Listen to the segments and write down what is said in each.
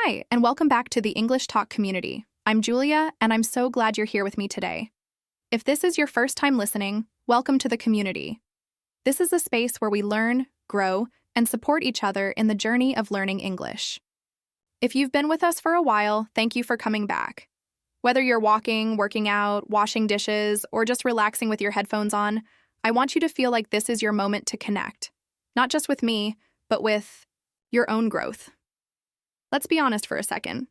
Hi, and welcome back to the English Talk community. I'm Julia, and I'm so glad you're here with me today. If this is your first time listening, welcome to the community. This is a space where we learn, grow, and support each other in the journey of learning English. If you've been with us for a while, thank you for coming back. Whether you're walking, working out, washing dishes, or just relaxing with your headphones on, I want you to feel like this is your moment to connect. Not just with me, but with your own growth. Let's be honest for a second.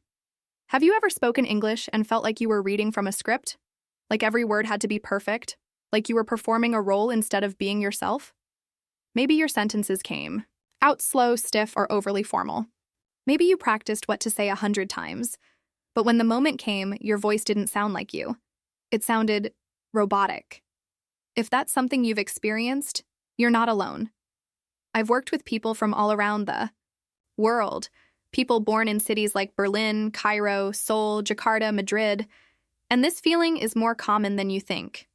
Have you ever spoken English and felt like you were reading from a script? Like every word had to be perfect? Like you were performing a role instead of being yourself? Maybe your sentences came out slow, stiff, or overly formal. Maybe you practiced what to say 100 times, but when the moment came, your voice didn't sound like you. It sounded robotic. If that's something you've experienced, you're not alone. I've worked with people from all around the world, people born in cities like Berlin, Cairo, Seoul, Jakarta, Madrid, and this feeling is more common than you think.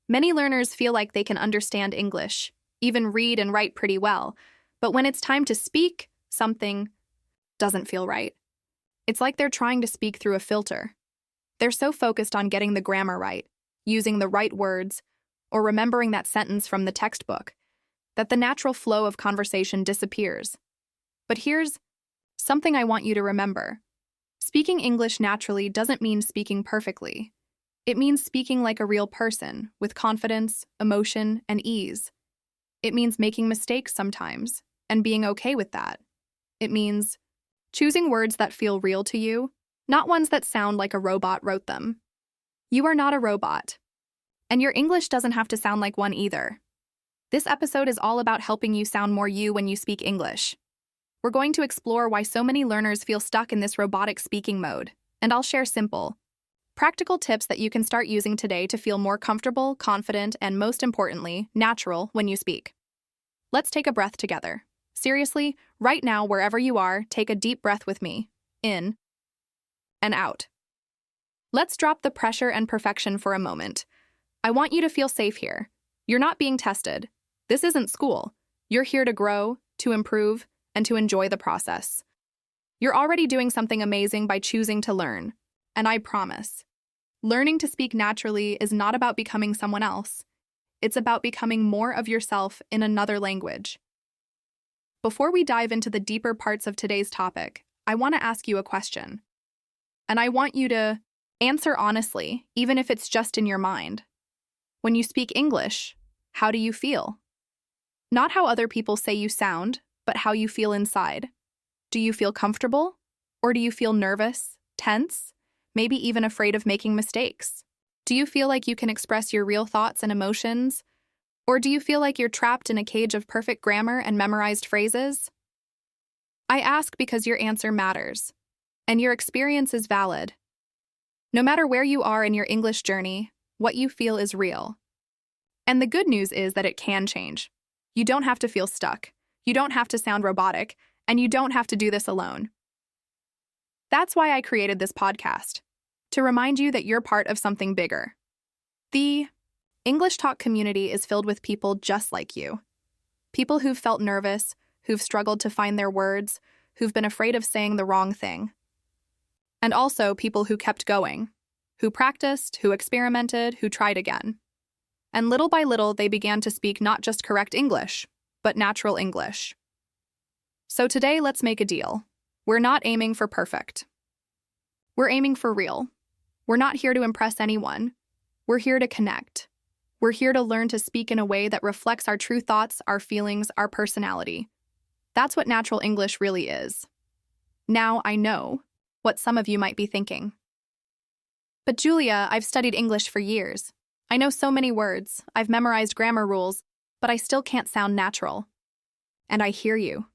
Many learners feel like they can understand English, even read and write pretty well, but when it's time to speak, something doesn't feel right. It's like they're trying to speak through a filter. They're so focused on getting the grammar right, using the right words, or remembering that sentence from the textbook, that the natural flow of conversation disappears. But here's something I want you to remember. Speaking English naturally doesn't mean speaking perfectly. It means speaking like a real person, with confidence, emotion, and ease. It means making mistakes sometimes, and being okay with that. It means choosing words that feel real to you, not ones that sound like a robot wrote them. You are not a robot. And your English doesn't have to sound like one either. This episode is all about helping you sound more you when you speak English. We're going to explore why so many learners feel stuck in this robotic speaking mode, and I'll share simple, practical tips that you can start using today to feel more comfortable, confident, and most importantly, natural when you speak. Let's take a breath together. Seriously, right now, wherever you are, take a deep breath with me. In and out. Let's drop the pressure and perfection for a moment. I want you to feel safe here. You're not being tested. This isn't school. You're here to grow, to improve, and to enjoy the process. You're already doing something amazing by choosing to learn. And I promise, learning to speak naturally is not about becoming someone else. It's about becoming more of yourself in another language. Before we dive into the deeper parts of today's topic, I want to ask you a question. And I want you to answer honestly, even if it's just in your mind. When you speak English, how do you feel? Not how other people say you sound, but how you feel inside. Do you feel comfortable? Or do you feel nervous, tense, maybe even afraid of making mistakes? Do you feel like you can express your real thoughts and emotions? Or do you feel like you're trapped in a cage of perfect grammar and memorized phrases? I ask because your answer matters, and your experience is valid. No matter where you are in your English journey, what you feel is real. And the good news is that it can change. You don't have to feel stuck. You don't have to sound robotic, and you don't have to do this alone. That's why I created this podcast, to remind you that you're part of something bigger. The English Talk community is filled with people just like you. People who've felt nervous, who've struggled to find their words, who've been afraid of saying the wrong thing. And also people who kept going, who practiced, who experimented, who tried again. And little by little, they began to speak not just correct English, but natural English. So today, let's make a deal. We're not aiming for perfect. We're aiming for real. We're not here to impress anyone. We're here to connect. We're here to learn to speak in a way that reflects our true thoughts, our feelings, our personality. That's what natural English really is. Now I know what some of you might be thinking. But Julia, I've studied English for years. I know so many words, I've memorized grammar rules, but I still can't sound natural. And I hear you.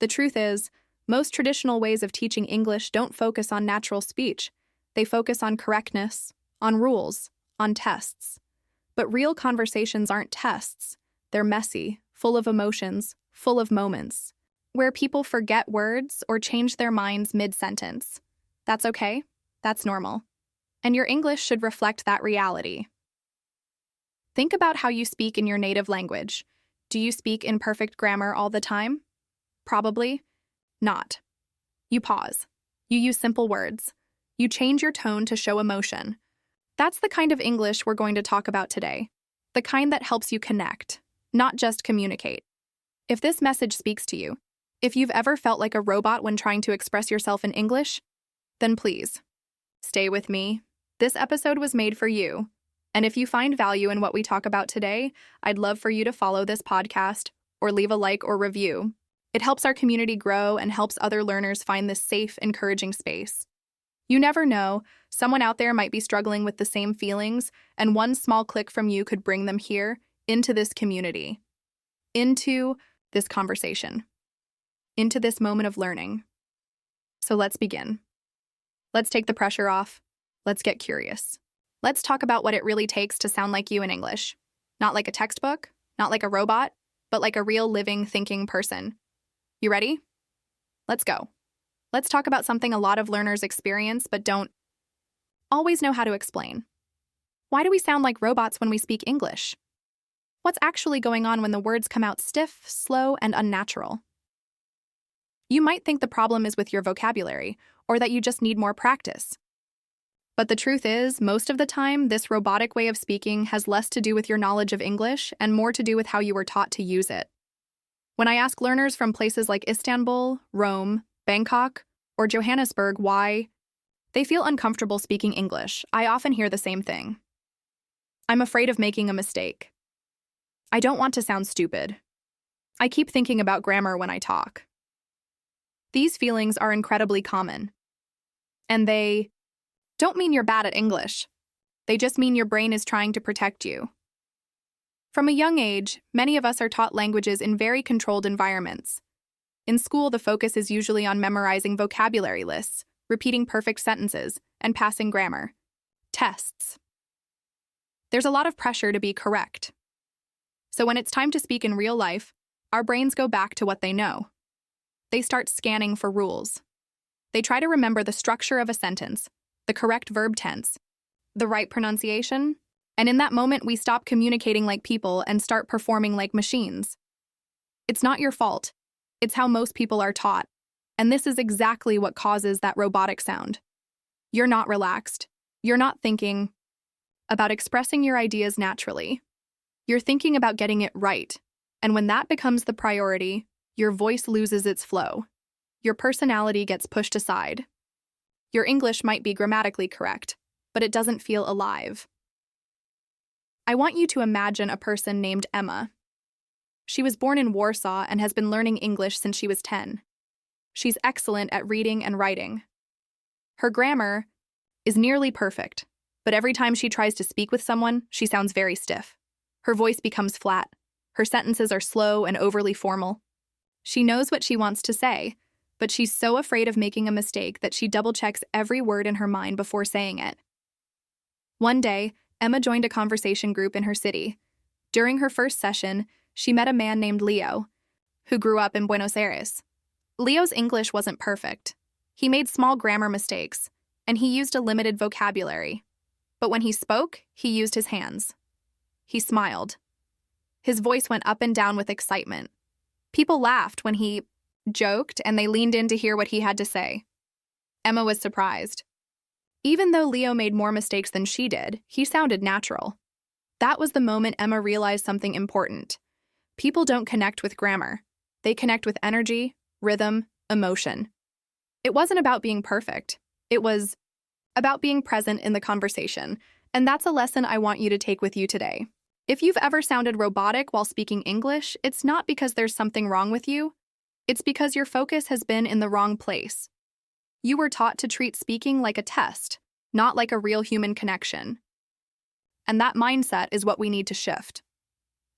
The truth is, most traditional ways of teaching English don't focus on natural speech. They focus on correctness, on rules, on tests. But real conversations aren't tests. They're messy, full of emotions, full of moments, where people forget words or change their minds mid-sentence. That's okay. That's normal. And your English should reflect that reality. Think about how you speak in your native language. Do you speak in perfect grammar all the time? Probably not. You pause. You use simple words. You change your tone to show emotion. That's the kind of English we're going to talk about today. The kind that helps you connect, not just communicate. If this message speaks to you, if you've ever felt like a robot when trying to express yourself in English, then please, stay with me. This episode was made for you. And if you find value in what we talk about today, I'd love for you to follow this podcast or leave a like or review. It helps our community grow and helps other learners find this safe, encouraging space. You never know, someone out there might be struggling with the same feelings, and one small click from you could bring them here, into this community, into this conversation, into this moment of learning. So let's begin. Let's take the pressure off. Let's get curious. Let's talk about what it really takes to sound like you in English. Not like a textbook, not like a robot, but like a real living, thinking person. You ready? Let's go. Let's talk about something a lot of learners experience but don't always know how to explain. Why do we sound like robots when we speak English? What's actually going on when the words come out stiff, slow, and unnatural? You might think the problem is with your vocabulary, or that you just need more practice. But the truth is, most of the time, this robotic way of speaking has less to do with your knowledge of English and more to do with how you were taught to use it. When I ask learners from places like Istanbul, Rome, Bangkok, or Johannesburg why they feel uncomfortable speaking English, I often hear the same thing. I'm afraid of making a mistake. I don't want to sound stupid. I keep thinking about grammar when I talk. These feelings are incredibly common. And they don't mean you're bad at English. They just mean your brain is trying to protect you. From a young age, many of us are taught languages in very controlled environments. In school, the focus is usually on memorizing vocabulary lists, repeating perfect sentences, and passing grammar tests. There's a lot of pressure to be correct. So when it's time to speak in real life, our brains go back to what they know. They start scanning for rules. They try to remember the structure of a sentence, the correct verb tense, the right pronunciation, and in that moment we stop communicating like people and start performing like machines. It's not your fault. It's how most people are taught, and this is exactly what causes that robotic sound. You're not relaxed. You're not thinking about expressing your ideas naturally. You're thinking about getting it right, and when that becomes the priority, your voice loses its flow. Your personality gets pushed aside. Your English might be grammatically correct, but it doesn't feel alive. I want you to imagine a person named Emma. She was born in Warsaw and has been learning English since she was 10. She's excellent at reading and writing. Her grammar is nearly perfect, but every time she tries to speak with someone, she sounds very stiff. Her voice becomes flat. Her sentences are slow and overly formal. She knows what she wants to say, but she's so afraid of making a mistake that she double-checks every word in her mind before saying it. One day, Emma joined a conversation group in her city. During her first session, she met a man named Leo, who grew up in Buenos Aires. Leo's English wasn't perfect. He made small grammar mistakes, and he used a limited vocabulary. But when he spoke, he used his hands. He smiled. His voice went up and down with excitement. People laughed when he joked, and they leaned in to hear what he had to say. Emma was surprised. Even though Leo made more mistakes than she did, he sounded natural. That was the moment Emma realized something important. People don't connect with grammar. They connect with energy, rhythm, emotion. It wasn't about being perfect. It was about being present in the conversation, and that's a lesson I want you to take with you today. If you've ever sounded robotic while speaking English, it's not because there's something wrong with you. It's because your focus has been in the wrong place. You were taught to treat speaking like a test, not like a real human connection. And that mindset is what we need to shift.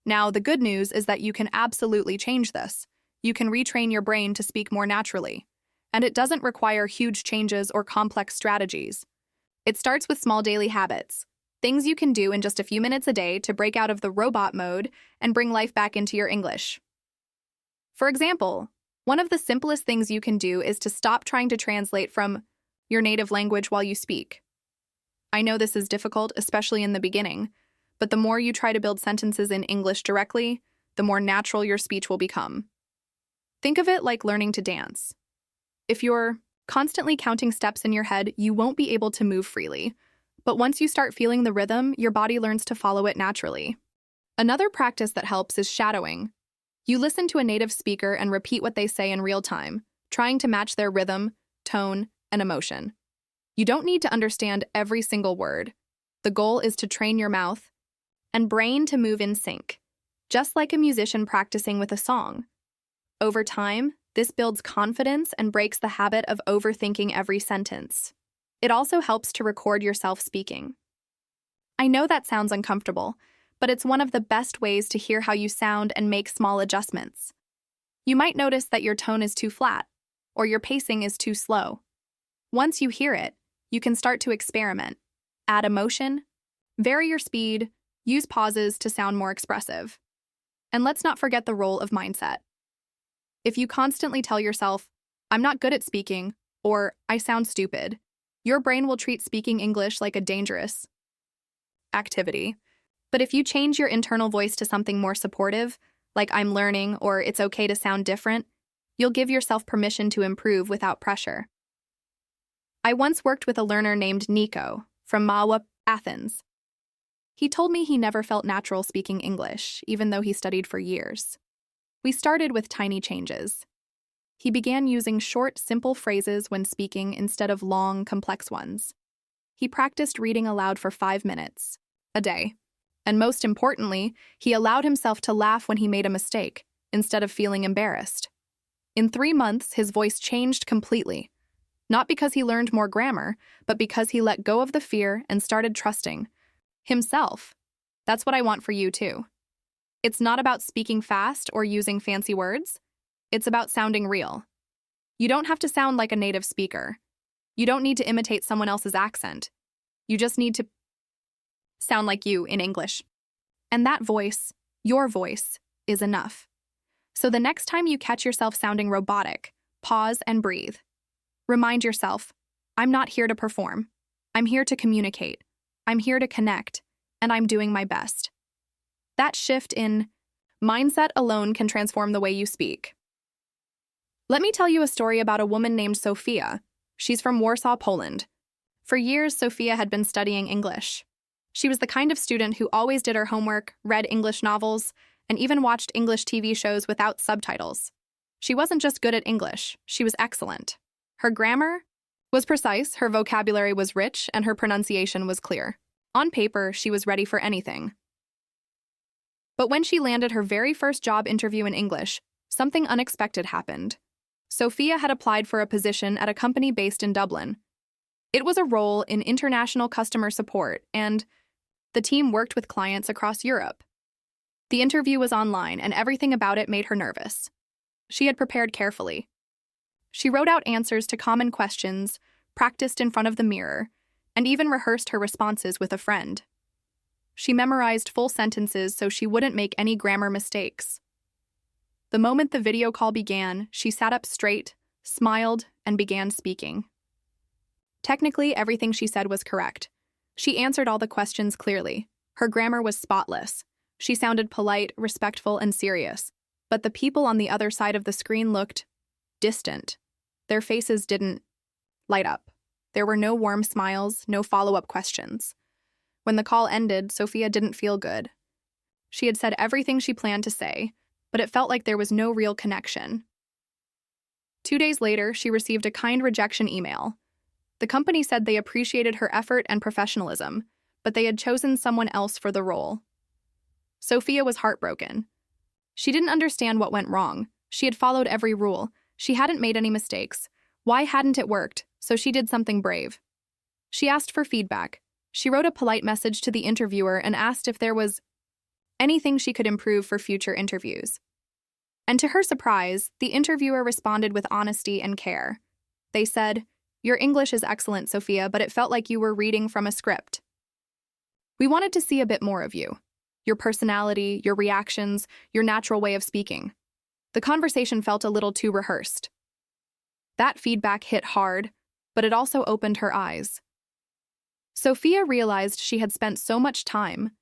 Now, the good news is that you can absolutely change this. You can retrain your brain to speak more naturally. And it doesn't require huge changes or complex strategies. It starts with small daily habits, things you can do in just a few minutes a day to break out of the robot mode and bring life back into your English. For example, one of the simplest things you can do is to stop trying to translate from your native language while you speak. I know this is difficult, especially in the beginning, but the more you try to build sentences in English directly, the more natural your speech will become. Think of it like learning to dance. If you're constantly counting steps in your head, you won't be able to move freely. But once you start feeling the rhythm, your body learns to follow it naturally. Another practice that helps is shadowing. You listen to a native speaker and repeat what they say in real time, trying to match their rhythm, tone, and emotion. You don't need to understand every single word. The goal is to train your mouth and brain to move in sync, just like a musician practicing with a song. Over time, this builds confidence and breaks the habit of overthinking every sentence. It also helps to record yourself speaking. I know that sounds uncomfortable, but it's one of the best ways to hear how you sound and make small adjustments. You might notice that your tone is too flat, or your pacing is too slow. Once you hear it, you can start to experiment. Add emotion, vary your speed, use pauses to sound more expressive. And let's not forget the role of mindset. If you constantly tell yourself, "I'm not good at speaking," or "I sound stupid," your brain will treat speaking English like a dangerous activity. But if you change your internal voice to something more supportive, like "I'm learning" or "it's okay to sound different," you'll give yourself permission to improve without pressure. I once worked with a learner named Nico from Mawa, Athens. He told me he never felt natural speaking English, even though he studied for years. We started with tiny changes. He began using short, simple phrases when speaking instead of long, complex ones. He practiced reading aloud for 5 minutes a day. And most importantly, he allowed himself to laugh when he made a mistake, instead of feeling embarrassed. In 3 months, his voice changed completely. Not because he learned more grammar, but because he let go of the fear and started trusting himself. That's what I want for you too. It's not about speaking fast or using fancy words. It's about sounding real. You don't have to sound like a native speaker. You don't need to imitate someone else's accent. You just need to sound like you in English. And that voice, your voice, is enough. So the next time you catch yourself sounding robotic, pause and breathe. Remind yourself, I'm not here to perform. I'm here to communicate. I'm here to connect, and I'm doing my best. That shift in mindset alone can transform the way you speak. Let me tell you a story about a woman named Sophia. She's from Warsaw, Poland. For years, Sophia had been studying English. She was the kind of student who always did her homework, read English novels, and even watched English TV shows without subtitles. She wasn't just good at English, she was excellent. Her grammar was precise, her vocabulary was rich, and her pronunciation was clear. On paper, she was ready for anything. But when she landed her very first job interview in English, something unexpected happened. Sophia had applied for a position at a company based in Dublin. It was a role in international customer support, and the team worked with clients across Europe. The interview was online, and everything about it made her nervous. She had prepared carefully. She wrote out answers to common questions, practiced in front of the mirror, and even rehearsed her responses with a friend. She memorized full sentences so she wouldn't make any grammar mistakes. The moment the video call began, she sat up straight, smiled, and began speaking. Technically, everything she said was correct. She answered all the questions clearly. Her grammar was spotless. She sounded polite, respectful, and serious. But the people on the other side of the screen looked distant. Their faces didn't light up. There were no warm smiles, no follow-up questions. When the call ended, Sophia didn't feel good. She had said everything she planned to say, but it felt like there was no real connection. 2 days later, she received a kind rejection email. The company said they appreciated her effort and professionalism, but they had chosen someone else for the role. Sophia was heartbroken. She didn't understand what went wrong. She had followed every rule. She hadn't made any mistakes. Why hadn't it worked? So she did something brave. She asked for feedback. She wrote a polite message to the interviewer and asked if there was anything she could improve for future interviews. And to her surprise, the interviewer responded with honesty and care. They said, "Your English is excellent, Sophia, but it felt like you were reading from a script. We wanted to see a bit more of you. Your personality, your reactions, your natural way of speaking. The conversation felt a little too rehearsed." That feedback hit hard, but it also opened her eyes. Sophia realized she had spent so much time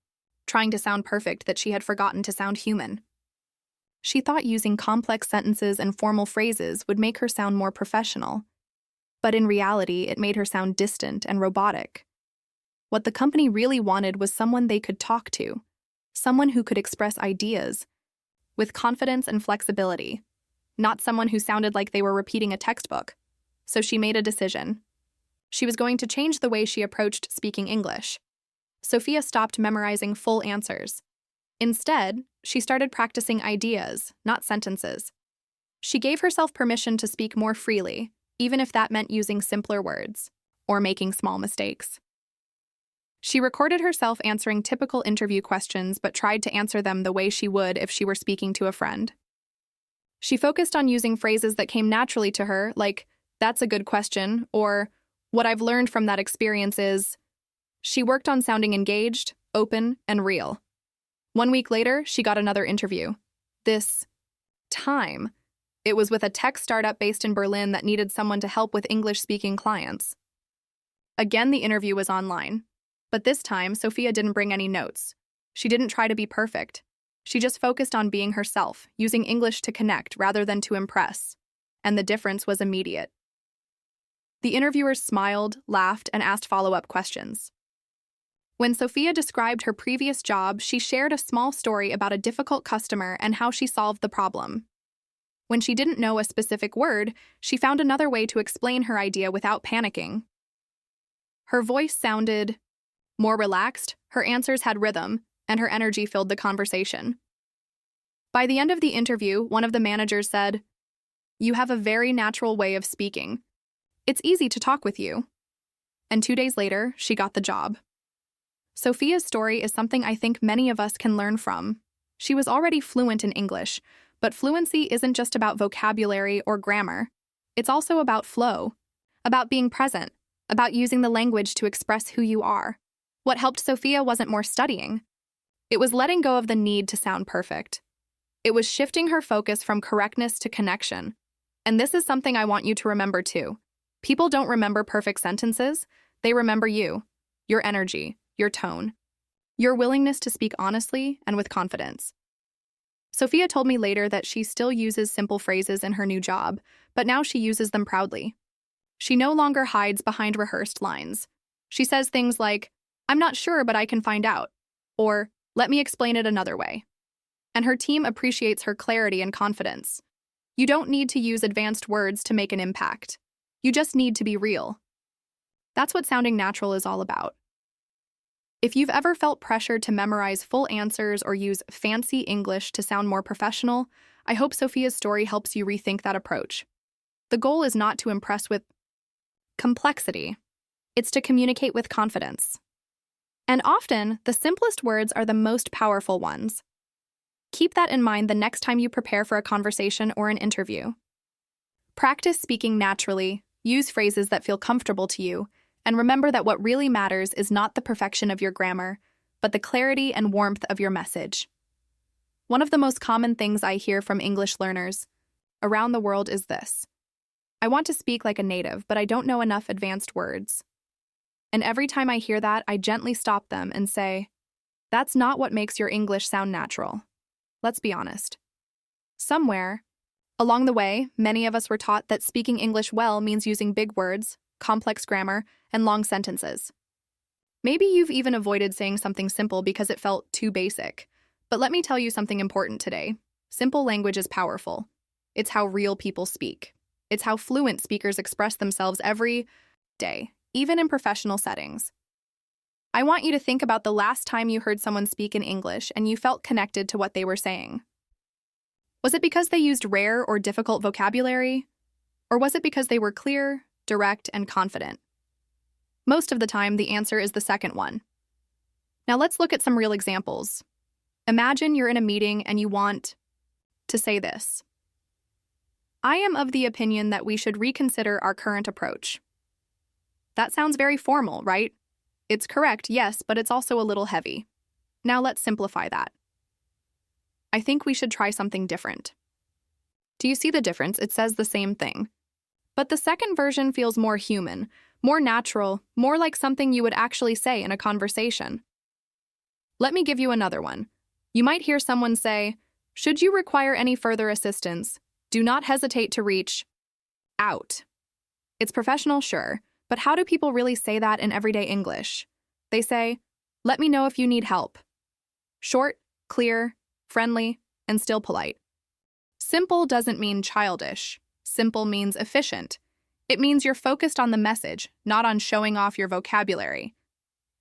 trying to sound perfect that she had forgotten to sound human. She thought using complex sentences and formal phrases would make her sound more professional. But in reality, it made her sound distant and robotic. What the company really wanted was someone they could talk to, someone who could express ideas with confidence and flexibility, not someone who sounded like they were repeating a textbook. So she made a decision. She was going to change the way she approached speaking English. Sophia stopped memorizing full answers. Instead, she started practicing ideas, not sentences. She gave herself permission to speak more freely, even if that meant using simpler words or making small mistakes. She recorded herself answering typical interview questions but tried to answer them the way she would if she were speaking to a friend. She focused on using phrases that came naturally to her, like, "That's a good question," or "What I've learned from that experience is." She worked on sounding engaged, open, and real. 1 week later, she got another interview. This time, it was with a tech startup based in Berlin that needed someone to help with English-speaking clients. Again, the interview was online. But this time, Sophia didn't bring any notes. She didn't try to be perfect. She just focused on being herself, using English to connect rather than to impress. And the difference was immediate. The interviewers smiled, laughed, and asked follow-up questions. When Sophia described her previous job, she shared a small story about a difficult customer and how she solved the problem. When she didn't know a specific word, she found another way to explain her idea without panicking. Her voice sounded more relaxed, her answers had rhythm, and her energy filled the conversation. By the end of the interview, one of the managers said, "You have a very natural way of speaking. It's easy to talk with you." And 2 days later, she got the job. Sophia's story is something I think many of us can learn from. She was already fluent in English, but fluency isn't just about vocabulary or grammar. It's also about flow, about being present, about using the language to express who you are. What helped Sophia wasn't more studying. It was letting go of the need to sound perfect. It was shifting her focus from correctness to connection. And this is something I want you to remember too. People don't remember perfect sentences. They remember you, your energy, your tone, your willingness to speak honestly and with confidence. Sophia told me later that she still uses simple phrases in her new job, but now she uses them proudly. She no longer hides behind rehearsed lines. She says things like, "I'm not sure, but I can find out," or "Let me explain it another way." And her team appreciates her clarity and confidence. You don't need to use advanced words to make an impact. You just need to be real. That's what sounding natural is all about. If you've ever felt pressured to memorize full answers or use fancy English to sound more professional, I hope Sophia's story helps you rethink that approach. The goal is not to impress with complexity. It's to communicate with confidence. And often, the simplest words are the most powerful ones. Keep that in mind the next time you prepare for a conversation or an interview. Practice speaking naturally, use phrases that feel comfortable to you, and remember that what really matters is not the perfection of your grammar, but the clarity and warmth of your message. One of the most common things I hear from English learners around the world is this: "I want to speak like a native, but I don't know enough advanced words." And every time I hear that, I gently stop them and say, "That's not what makes your English sound natural." Let's be honest. Somewhere along the way, many of us were taught that speaking English well means using big words, complex grammar, and long sentences. Maybe you've even avoided saying something simple because it felt too basic. But let me tell you something important today. Simple language is powerful. It's how real people speak. It's how fluent speakers express themselves every day, even in professional settings. I want you to think about the last time you heard someone speak in English and you felt connected to what they were saying. Was it because they used rare or difficult vocabulary? Or was it because they were clear, direct, and confident? Most of the time, the answer is the second one. Now let's look at some real examples. Imagine you're in a meeting and you want to say this: "I am of the opinion that we should reconsider our current approach." That sounds very formal, right? It's correct, yes, but it's also a little heavy. Now let's simplify that. "I think we should try something different." Do you see the difference? It says the same thing. But the second version feels more human, more natural, more like something you would actually say in a conversation. Let me give you another one. You might hear someone say, Should you require any further assistance, do not hesitate to reach out. It's professional, sure, but how do people really say that in everyday English? They say, let me know if you need help. Short, clear, friendly, and still polite. Simple doesn't mean childish. Simple means efficient. It means you're focused on the message, not on showing off your vocabulary.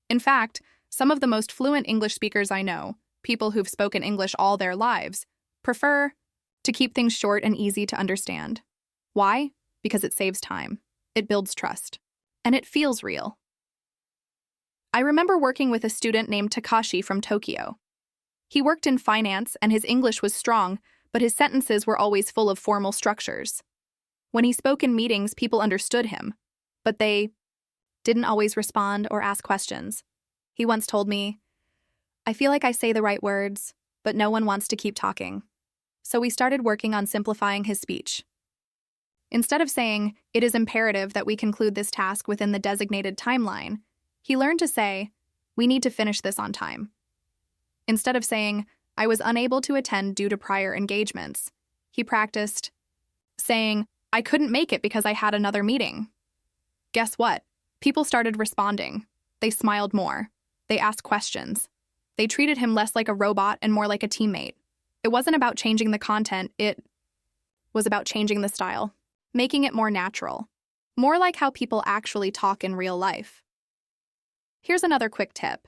In fact, some of the most fluent English speakers I know, people who've spoken English all their lives, prefer to keep things short and easy to understand. Why? Because it saves time, it builds trust, and it feels real. I remember working with a student named Takashi from Tokyo. He worked in finance and his English was strong, but his sentences were always full of formal structures. When he spoke in meetings, people understood him, but they didn't always respond or ask questions. He once told me, I feel like I say the right words, but no one wants to keep talking. So we started working on simplifying his speech. Instead of saying, it is imperative that we conclude this task within the designated timeline, he learned to say, we need to finish this on time. Instead of saying, I was unable to attend due to prior engagements, he practiced saying, I couldn't make it because I had another meeting. Guess what? People started responding. They smiled more. They asked questions. They treated him less like a robot and more like a teammate. It wasn't about changing the content, it was about changing the style, making it more natural, more like how people actually talk in real life. Here's another quick tip.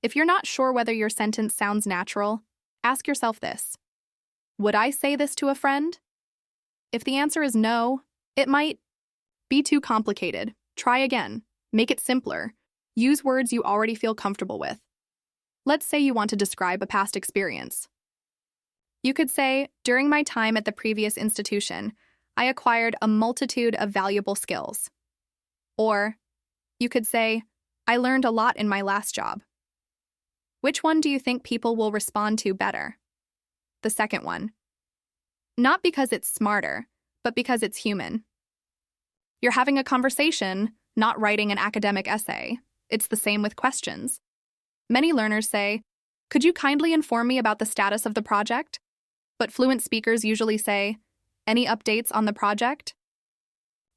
If you're not sure whether your sentence sounds natural, ask yourself this. Would I say this to a friend? If the answer is no, it might be too complicated. Try again. Make it simpler. Use words you already feel comfortable with. Let's say you want to describe a past experience. You could say, during my time at the previous institution, I acquired a multitude of valuable skills. Or you could say, I learned a lot in my last job. Which one do you think people will respond to better? The second one. Not because it's smarter, but because it's human. You're having a conversation, not writing an academic essay. It's the same with questions. Many learners say, could you kindly inform me about the status of the project? But fluent speakers usually say, any updates on the project?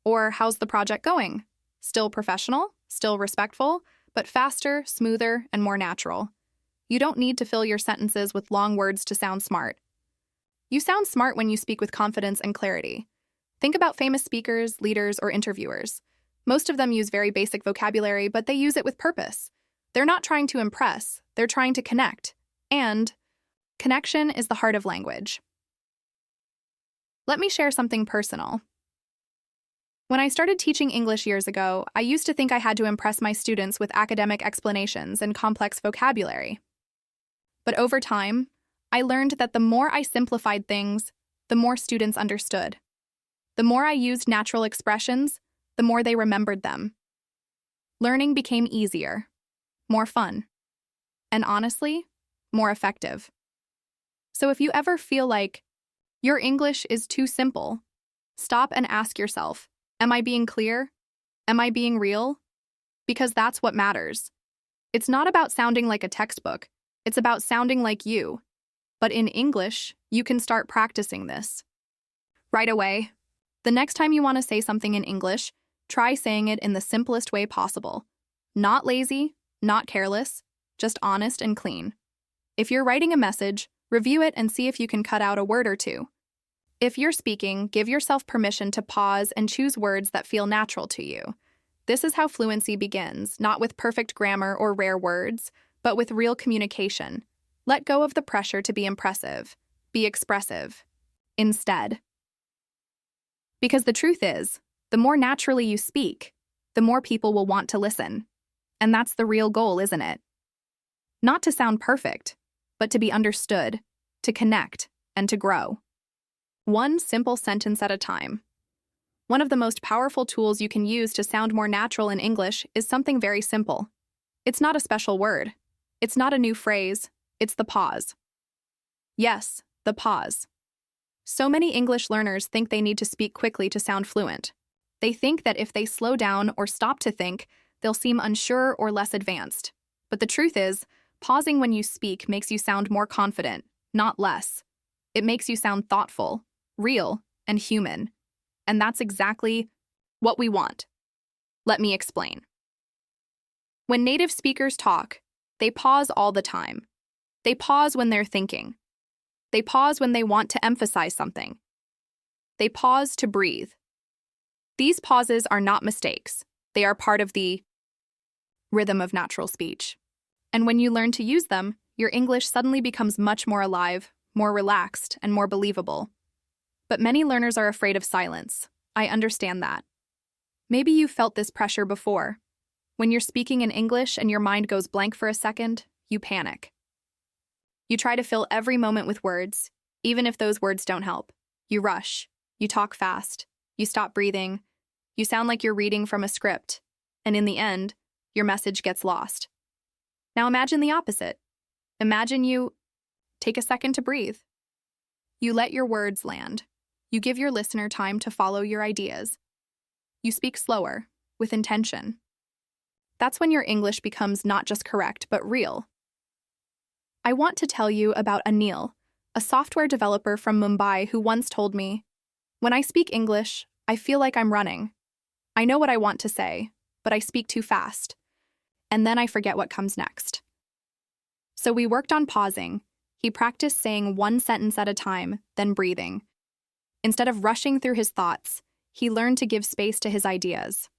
Or how's the project going? Still professional, still respectful, but faster, smoother, and more natural. You don't need to fill your sentences with long words to sound smart. You sound smart when you speak with confidence and clarity. Think about famous speakers, leaders, or interviewers. Most of them use very basic vocabulary, but they use it with purpose. They're not trying to impress, they're trying to connect. And connection is the heart of language. Let me share something personal. When I started teaching English years ago, I used to think I had to impress my students with academic explanations and complex vocabulary. But over time, I learned that the more I simplified things, the more students understood. The more I used natural expressions, the more they remembered them. Learning became easier, more fun, and honestly, more effective. So if you ever feel like your English is too simple, stop and ask yourself, am I being clear? Am I being real? Because that's what matters. It's not about sounding like a textbook, it's about sounding like you. But in English, you can start practicing this right away. The next time you want to say something in English, try saying it in the simplest way possible. Not lazy, not careless, just honest and clean. If you're writing a message, review it and see if you can cut out a word or two. If you're speaking, give yourself permission to pause and choose words that feel natural to you. This is how fluency begins, not with perfect grammar or rare words, but with real communication. Let go of the pressure to be impressive. Be expressive. Instead. Because the truth is, the more naturally you speak, the more people will want to listen. And that's the real goal, isn't it? Not to sound perfect, but to be understood, to connect, and to grow. One simple sentence at a time. One of the most powerful tools you can use to sound more natural in English is something very simple. It's not a special word. It's not a new phrase. It's the pause. Yes, the pause. So many English learners think they need to speak quickly to sound fluent. They think that if they slow down or stop to think, they'll seem unsure or less advanced. But the truth is, pausing when you speak makes you sound more confident, not less. It makes you sound thoughtful, real, and human. And that's exactly what we want. Let me explain. When native speakers talk, they pause all the time. They pause when they're thinking. They pause when they want to emphasize something. They pause to breathe. These pauses are not mistakes. They are part of the rhythm of natural speech. And when you learn to use them, your English suddenly becomes much more alive, more relaxed, and more believable. But many learners are afraid of silence. I understand that. Maybe you've felt this pressure before. When you're speaking in English and your mind goes blank for a second, you panic. You try to fill every moment with words, even if those words don't help. You rush. You talk fast. You stop breathing. You sound like you're reading from a script. And in the end, your message gets lost. Now imagine the opposite. Imagine you take a second to breathe. You let your words land. You give your listener time to follow your ideas. You speak slower, with intention. That's when your English becomes not just correct, but real. I want to tell you about Anil, a software developer from Mumbai who once told me, "When I speak English, I feel like I'm running. I know what I want to say, but I speak too fast. And then I forget what comes next." So we worked on pausing. He practiced saying one sentence at a time, then breathing. Instead of rushing through his thoughts, he learned to give space to his ideas.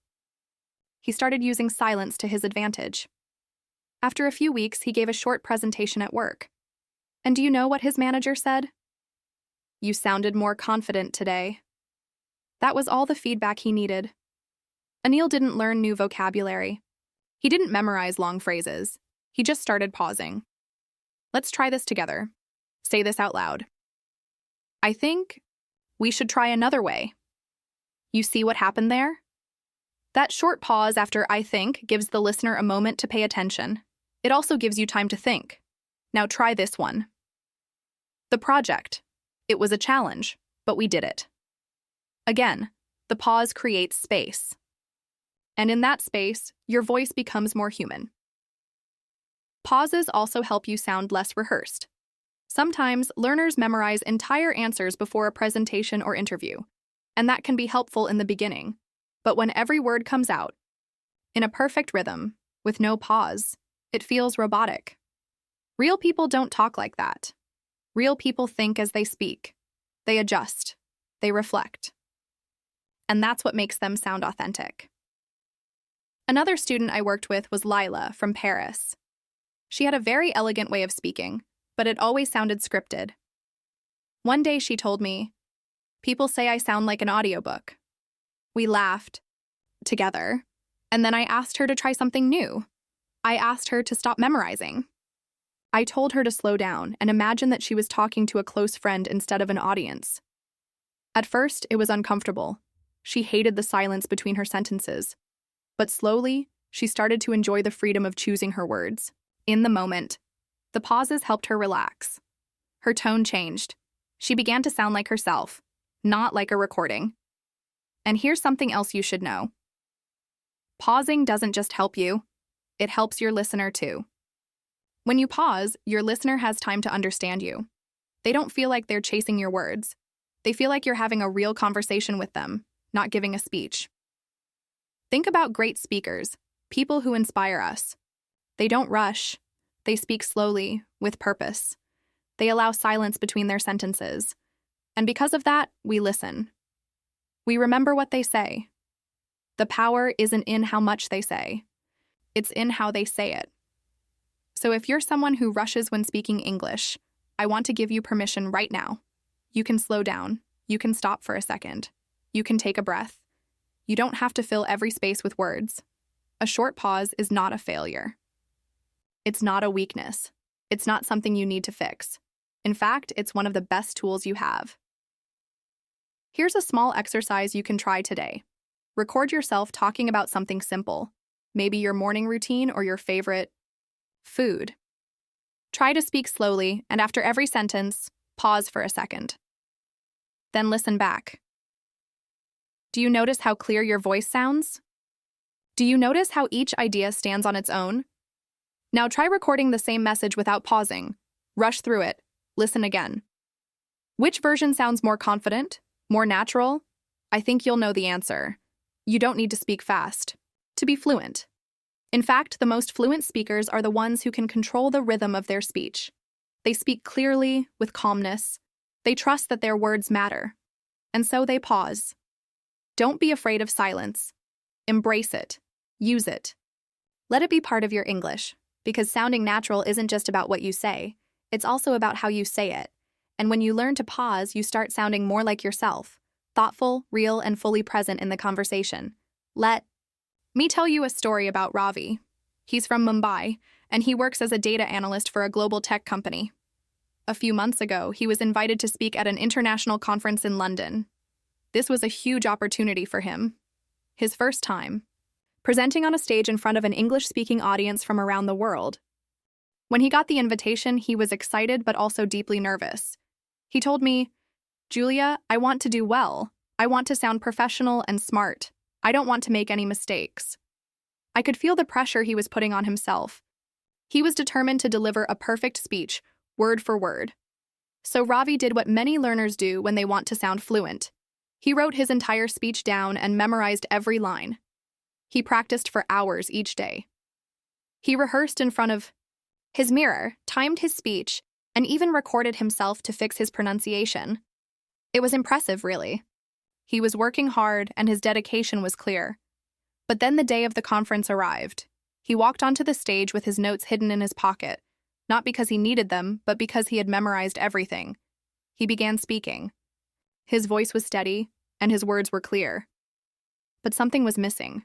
He started using silence to his advantage. After a few weeks, he gave a short presentation at work. And do you know what his manager said? "You sounded more confident today." That was all the feedback he needed. Anil didn't learn new vocabulary. He didn't memorize long phrases. He just started pausing. Let's try this together. Say this out loud. "I think we should try another way." You see what happened there? That short pause after "I think" gives the listener a moment to pay attention. It also gives you time to think. Now try this one. The project. It was a challenge, but we did it. Again, the pause creates space. And in that space, your voice becomes more human. Pauses also help you sound less rehearsed. Sometimes learners memorize entire answers before a presentation or interview, and that can be helpful in the beginning. But when every word comes out, in a perfect rhythm, with no pause, it feels robotic. Real people don't talk like that. Real people think as they speak. They adjust. They reflect. And that's what makes them sound authentic. Another student I worked with was Lila from Paris. She had a very elegant way of speaking, but it always sounded scripted. One day she told me, "People say I sound like an audiobook." We laughed together, and then I asked her to try something new. I asked her to stop memorizing. I told her to slow down and imagine that she was talking to a close friend instead of an audience. At first, it was uncomfortable. She hated the silence between her sentences. But slowly, she started to enjoy the freedom of choosing her words. In the moment, the pauses helped her relax. Her tone changed. She began to sound like herself, not like a recording. And here's something else you should know. Pausing doesn't just help you, it helps your listener too. When you pause, your listener has time to understand you. They don't feel like they're chasing your words. They feel like you're having a real conversation with them, not giving a speech. Think about great speakers, people who inspire us. They don't rush. They speak slowly, with purpose. They allow silence between their sentences. And because of that, we listen. We remember what they say. The power isn't in how much they say. It's in how they say it. So if you're someone who rushes when speaking English, I want to give you permission right now. You can slow down. You can stop for a second. You can take a breath. You don't have to fill every space with words. A short pause is not a failure. It's not a weakness. It's not something you need to fix. In fact, it's one of the best tools you have. Here's a small exercise you can try today. Record yourself talking about something simple, maybe your morning routine or your favorite food. Try to speak slowly, and after every sentence, pause for a second. Then listen back. Do you notice how clear your voice sounds? Do you notice how each idea stands on its own? Now try recording the same message without pausing. Rush through it. Listen again. Which version sounds more confident? More natural? I think you'll know the answer. You don't need to speak fast to be fluent. In fact, the most fluent speakers are the ones who can control the rhythm of their speech. They speak clearly, with calmness. They trust that their words matter. And so they pause. Don't be afraid of silence. Embrace it. Use it. Let it be part of your English, because sounding natural isn't just about what you say, it's also about how you say it. And when you learn to pause, you start sounding more like yourself, thoughtful, real, and fully present in the conversation. Let me tell you a story about Ravi. He's from Mumbai, and he works as a data analyst for a global tech company. A few months ago, he was invited to speak at an international conference in London. This was a huge opportunity for him. His first time presenting on a stage in front of an English-speaking audience from around the world. When he got the invitation, he was excited but also deeply nervous. He told me, "Julia, I want to do well. I want to sound professional and smart. I don't want to make any mistakes." I could feel the pressure he was putting on himself. He was determined to deliver a perfect speech, word for word. So Ravi did what many learners do when they want to sound fluent. He wrote his entire speech down and memorized every line. He practiced for hours each day. He rehearsed in front of his mirror, timed his speech, and even recorded himself to fix his pronunciation. It was impressive, really. He was working hard and his dedication was clear. But then the day of the conference arrived. He walked onto the stage with his notes hidden in his pocket, not because he needed them, but because he had memorized everything. He began speaking. His voice was steady, and his words were clear. But something was missing.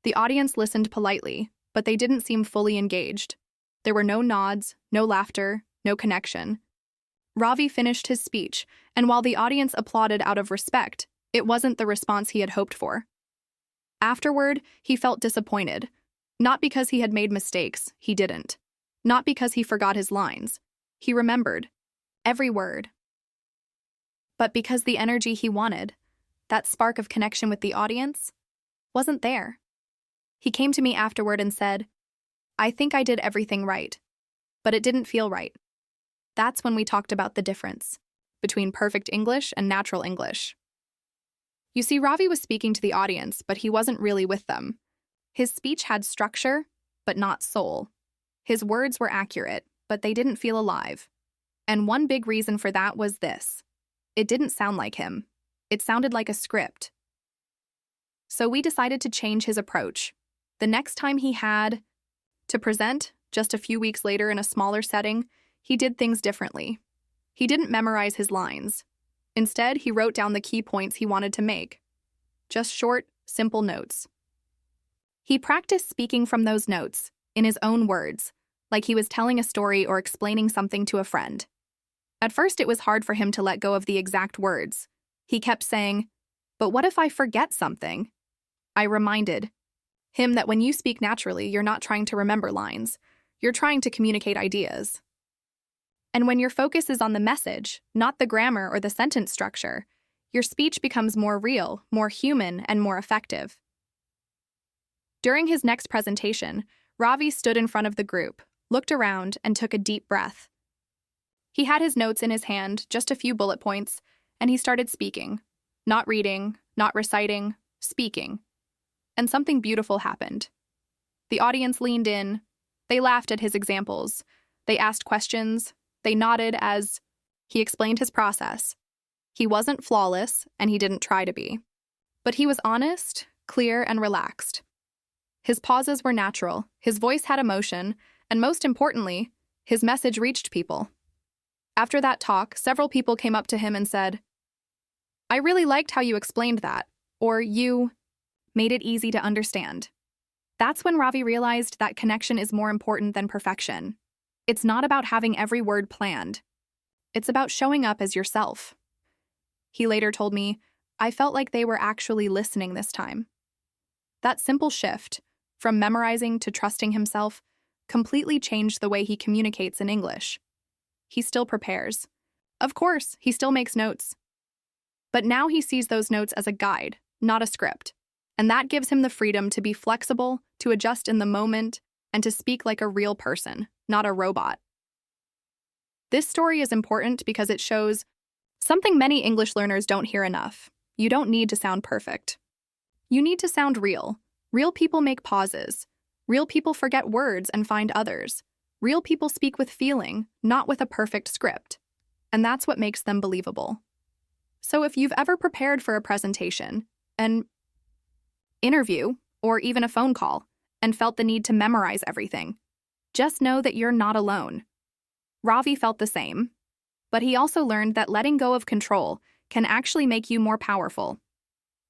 The audience listened politely, but they didn't seem fully engaged. There were no nods, no laughter, no connection. Ravi finished his speech, and while the audience applauded out of respect, it wasn't the response he had hoped for. Afterward, he felt disappointed. Not because he had made mistakes, he didn't. Not because he forgot his lines. He remembered every word. But because the energy he wanted, that spark of connection with the audience, wasn't there. He came to me afterward and said, "I think I did everything right, but it didn't feel right." That's when we talked about the difference between perfect English and natural English. You see, Ravi was speaking to the audience, but he wasn't really with them. His speech had structure, but not soul. His words were accurate, but they didn't feel alive. And one big reason for that was this. It didn't sound like him. It sounded like a script. So we decided to change his approach. The next time he had to present, just a few weeks later in a smaller setting, he did things differently. He didn't memorize his lines. Instead, he wrote down the key points he wanted to make. Just short, simple notes. He practiced speaking from those notes, in his own words, like he was telling a story or explaining something to a friend. At first, it was hard for him to let go of the exact words. He kept saying, "But what if I forget something?" I reminded him that when you speak naturally, you're not trying to remember lines. You're trying to communicate ideas. And when your focus is on the message, not the grammar or the sentence structure, your speech becomes more real, more human, and more effective. During his next presentation, Ravi stood in front of the group, looked around, and took a deep breath. He had his notes in his hand, just a few bullet points, and he started speaking. Not reading, not reciting, speaking. And something beautiful happened. The audience leaned in. They laughed at his examples. They asked questions. They nodded as he explained his process. He wasn't flawless, and he didn't try to be. But he was honest, clear, and relaxed. His pauses were natural, his voice had emotion, and most importantly, his message reached people. After that talk, several people came up to him and said, "I really liked how you explained that," or "You made it easy to understand." That's when Ravi realized that connection is more important than perfection. It's not about having every word planned. It's about showing up as yourself. He later told me, "I felt like they were actually listening this time." That simple shift, from memorizing to trusting himself, completely changed the way he communicates in English. He still prepares. Of course, he still makes notes. But now he sees those notes as a guide, not a script. And that gives him the freedom to be flexible, to adjust in the moment, and to speak like a real person, not a robot. This story is important because it shows Something many English learners don't hear enough. You don't need to sound perfect. You need to sound real. Real people make pauses. Real people forget words and find others. Real people speak with feeling, not with a perfect script. And that's what makes them believable. So if you've ever prepared for a presentation, an interview, or even a phone call, and felt the need to memorize everything, just know that you're not alone. Ravi felt the same, but he also learned that letting go of control can actually make you more powerful.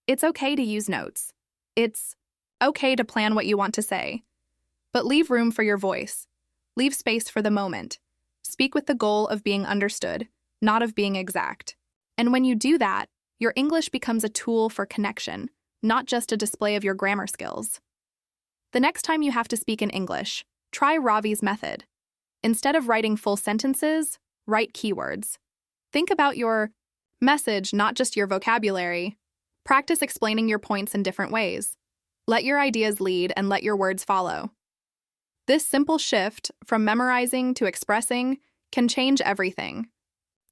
It's okay to use notes. It's okay to plan what you want to say. But leave room for your voice. Leave space for the moment. Speak with the goal of being understood, not of being exact. And when you do that, your English becomes a tool for connection, not just a display of your grammar skills. The next time you have to speak in English, try Ravi's method. Instead of writing full sentences, write keywords. Think about your message, not just your vocabulary. Practice explaining your points in different ways. Let your ideas lead and let your words follow. This simple shift from memorizing to expressing can change everything.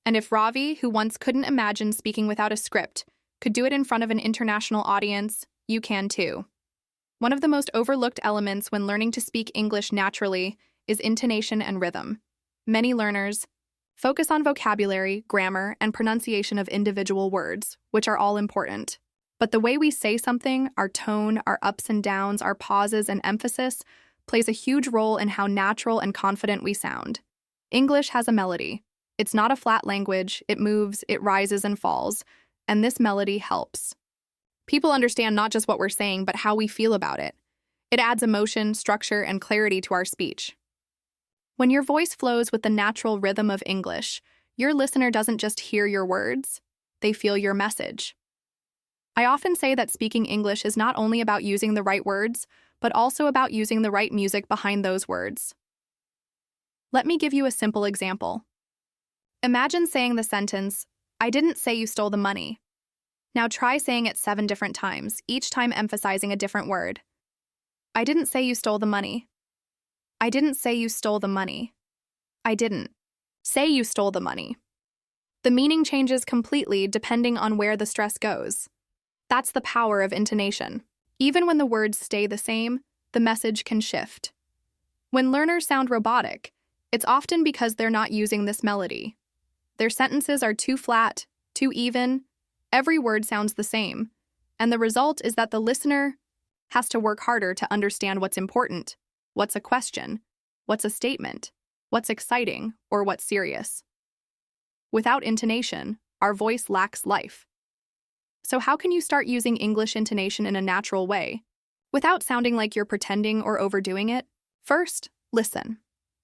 And if Ravi, who once couldn't imagine speaking without a script, could do it in front of an international audience, you can too. One of the most overlooked elements when learning to speak English naturally is intonation and rhythm. Many learners focus on vocabulary, grammar, and pronunciation of individual words, which are all important. But the way we say something, our tone, our ups and downs, our pauses, and emphasis plays a huge role in how natural and confident we sound. English has a melody. It's not a flat language, it moves, it rises and falls, and this melody helps. People understand not just what we're saying, but how we feel about it. It adds emotion, structure, and clarity to our speech. When your voice flows with the natural rhythm of English, your listener doesn't just hear your words, they feel your message. I often say that speaking English is not only about using the right words, but also about using the right music behind those words. Let me give you a simple example. Imagine saying the sentence, "I didn't say you stole the money." Now try saying it 7 different times, each time emphasizing a different word. I didn't say you stole the money. I didn't say you stole the money. I didn't say you stole the money. The meaning changes completely depending on where the stress goes. That's the power of intonation. Even when the words stay the same, the message can shift. When learners sound robotic, it's often because they're not using this melody. Their sentences are too flat, too even, every word sounds the same, and the result is that the listener has to work harder to understand what's important, what's a question, what's a statement, what's exciting, or what's serious. Without intonation, our voice lacks life. So how can you start using English intonation in a natural way, without sounding like you're pretending or overdoing it? First, listen.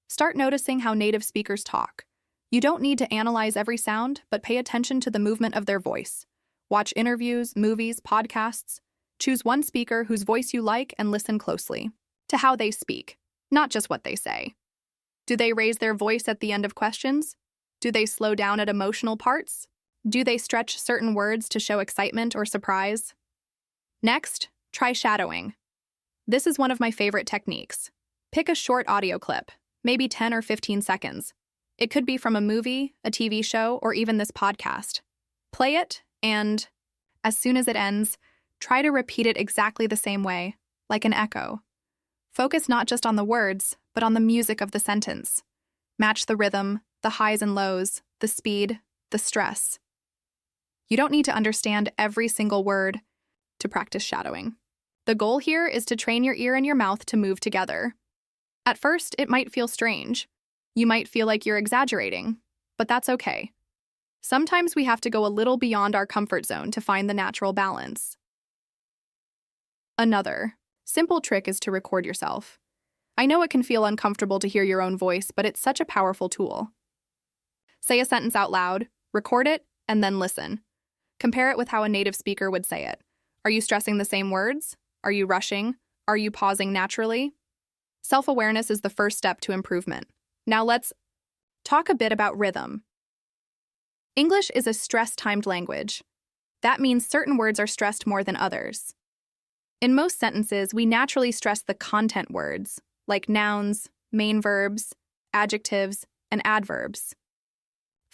Start noticing how native speakers talk. You don't need to analyze every sound, but pay attention to the movement of their voice. Watch interviews, movies, podcasts. Choose one speaker whose voice you like and listen closely to how they speak, not just what they say. Do they raise their voice at the end of questions? Do they slow down at emotional parts? Do they stretch certain words to show excitement or surprise? Next, try shadowing. This is one of my favorite techniques. Pick a short audio clip, maybe 10 or 15 seconds. It could be from a movie, a TV show, or even this podcast. Play it, and as soon as it ends, try to repeat it exactly the same way, like an echo. Focus not just on the words, but on the music of the sentence. Match the rhythm, the highs and lows, the speed, the stress. You don't need to understand every single word to practice shadowing. The goal here is to train your ear and your mouth to move together. At first, it might feel strange. You might feel like you're exaggerating, but that's okay. Sometimes we have to go a little beyond our comfort zone to find the natural balance. Another simple trick is to record yourself. I know it can feel uncomfortable to hear your own voice, but it's such a powerful tool. Say a sentence out loud, record it, and then listen. Compare it with how a native speaker would say it. Are you stressing the same words? Are you rushing? Are you pausing naturally? Self-awareness is the first step to improvement. Now let's talk a bit about rhythm. English is a stress-timed language. That means certain words are stressed more than others. In most sentences, we naturally stress the content words, like nouns, main verbs, adjectives, and adverbs.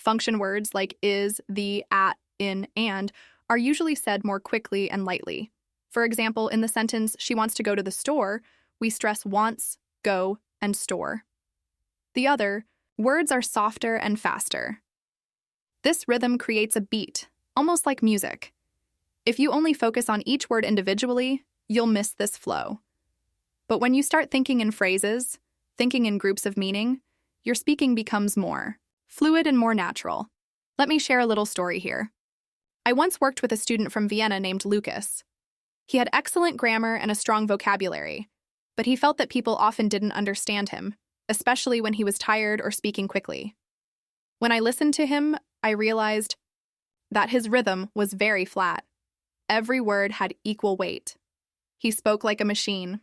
Function words like is, the, at, in, and are usually said more quickly and lightly. For example, in the sentence, she wants to go to the store, we stress wants, go, and store. The other, words are softer and faster. This rhythm creates a beat, almost like music. If you only focus on each word individually, you'll miss this flow. But when you start thinking in phrases, thinking in groups of meaning, your speaking becomes more fluid and more natural. Let me share a little story here. I once worked with a student from Vienna named Lucas. He had excellent grammar and a strong vocabulary, but he felt that people often didn't understand him, especially when he was tired or speaking quickly. When I listened to him, I realized that his rhythm was very flat. Every word had equal weight. He spoke like a machine.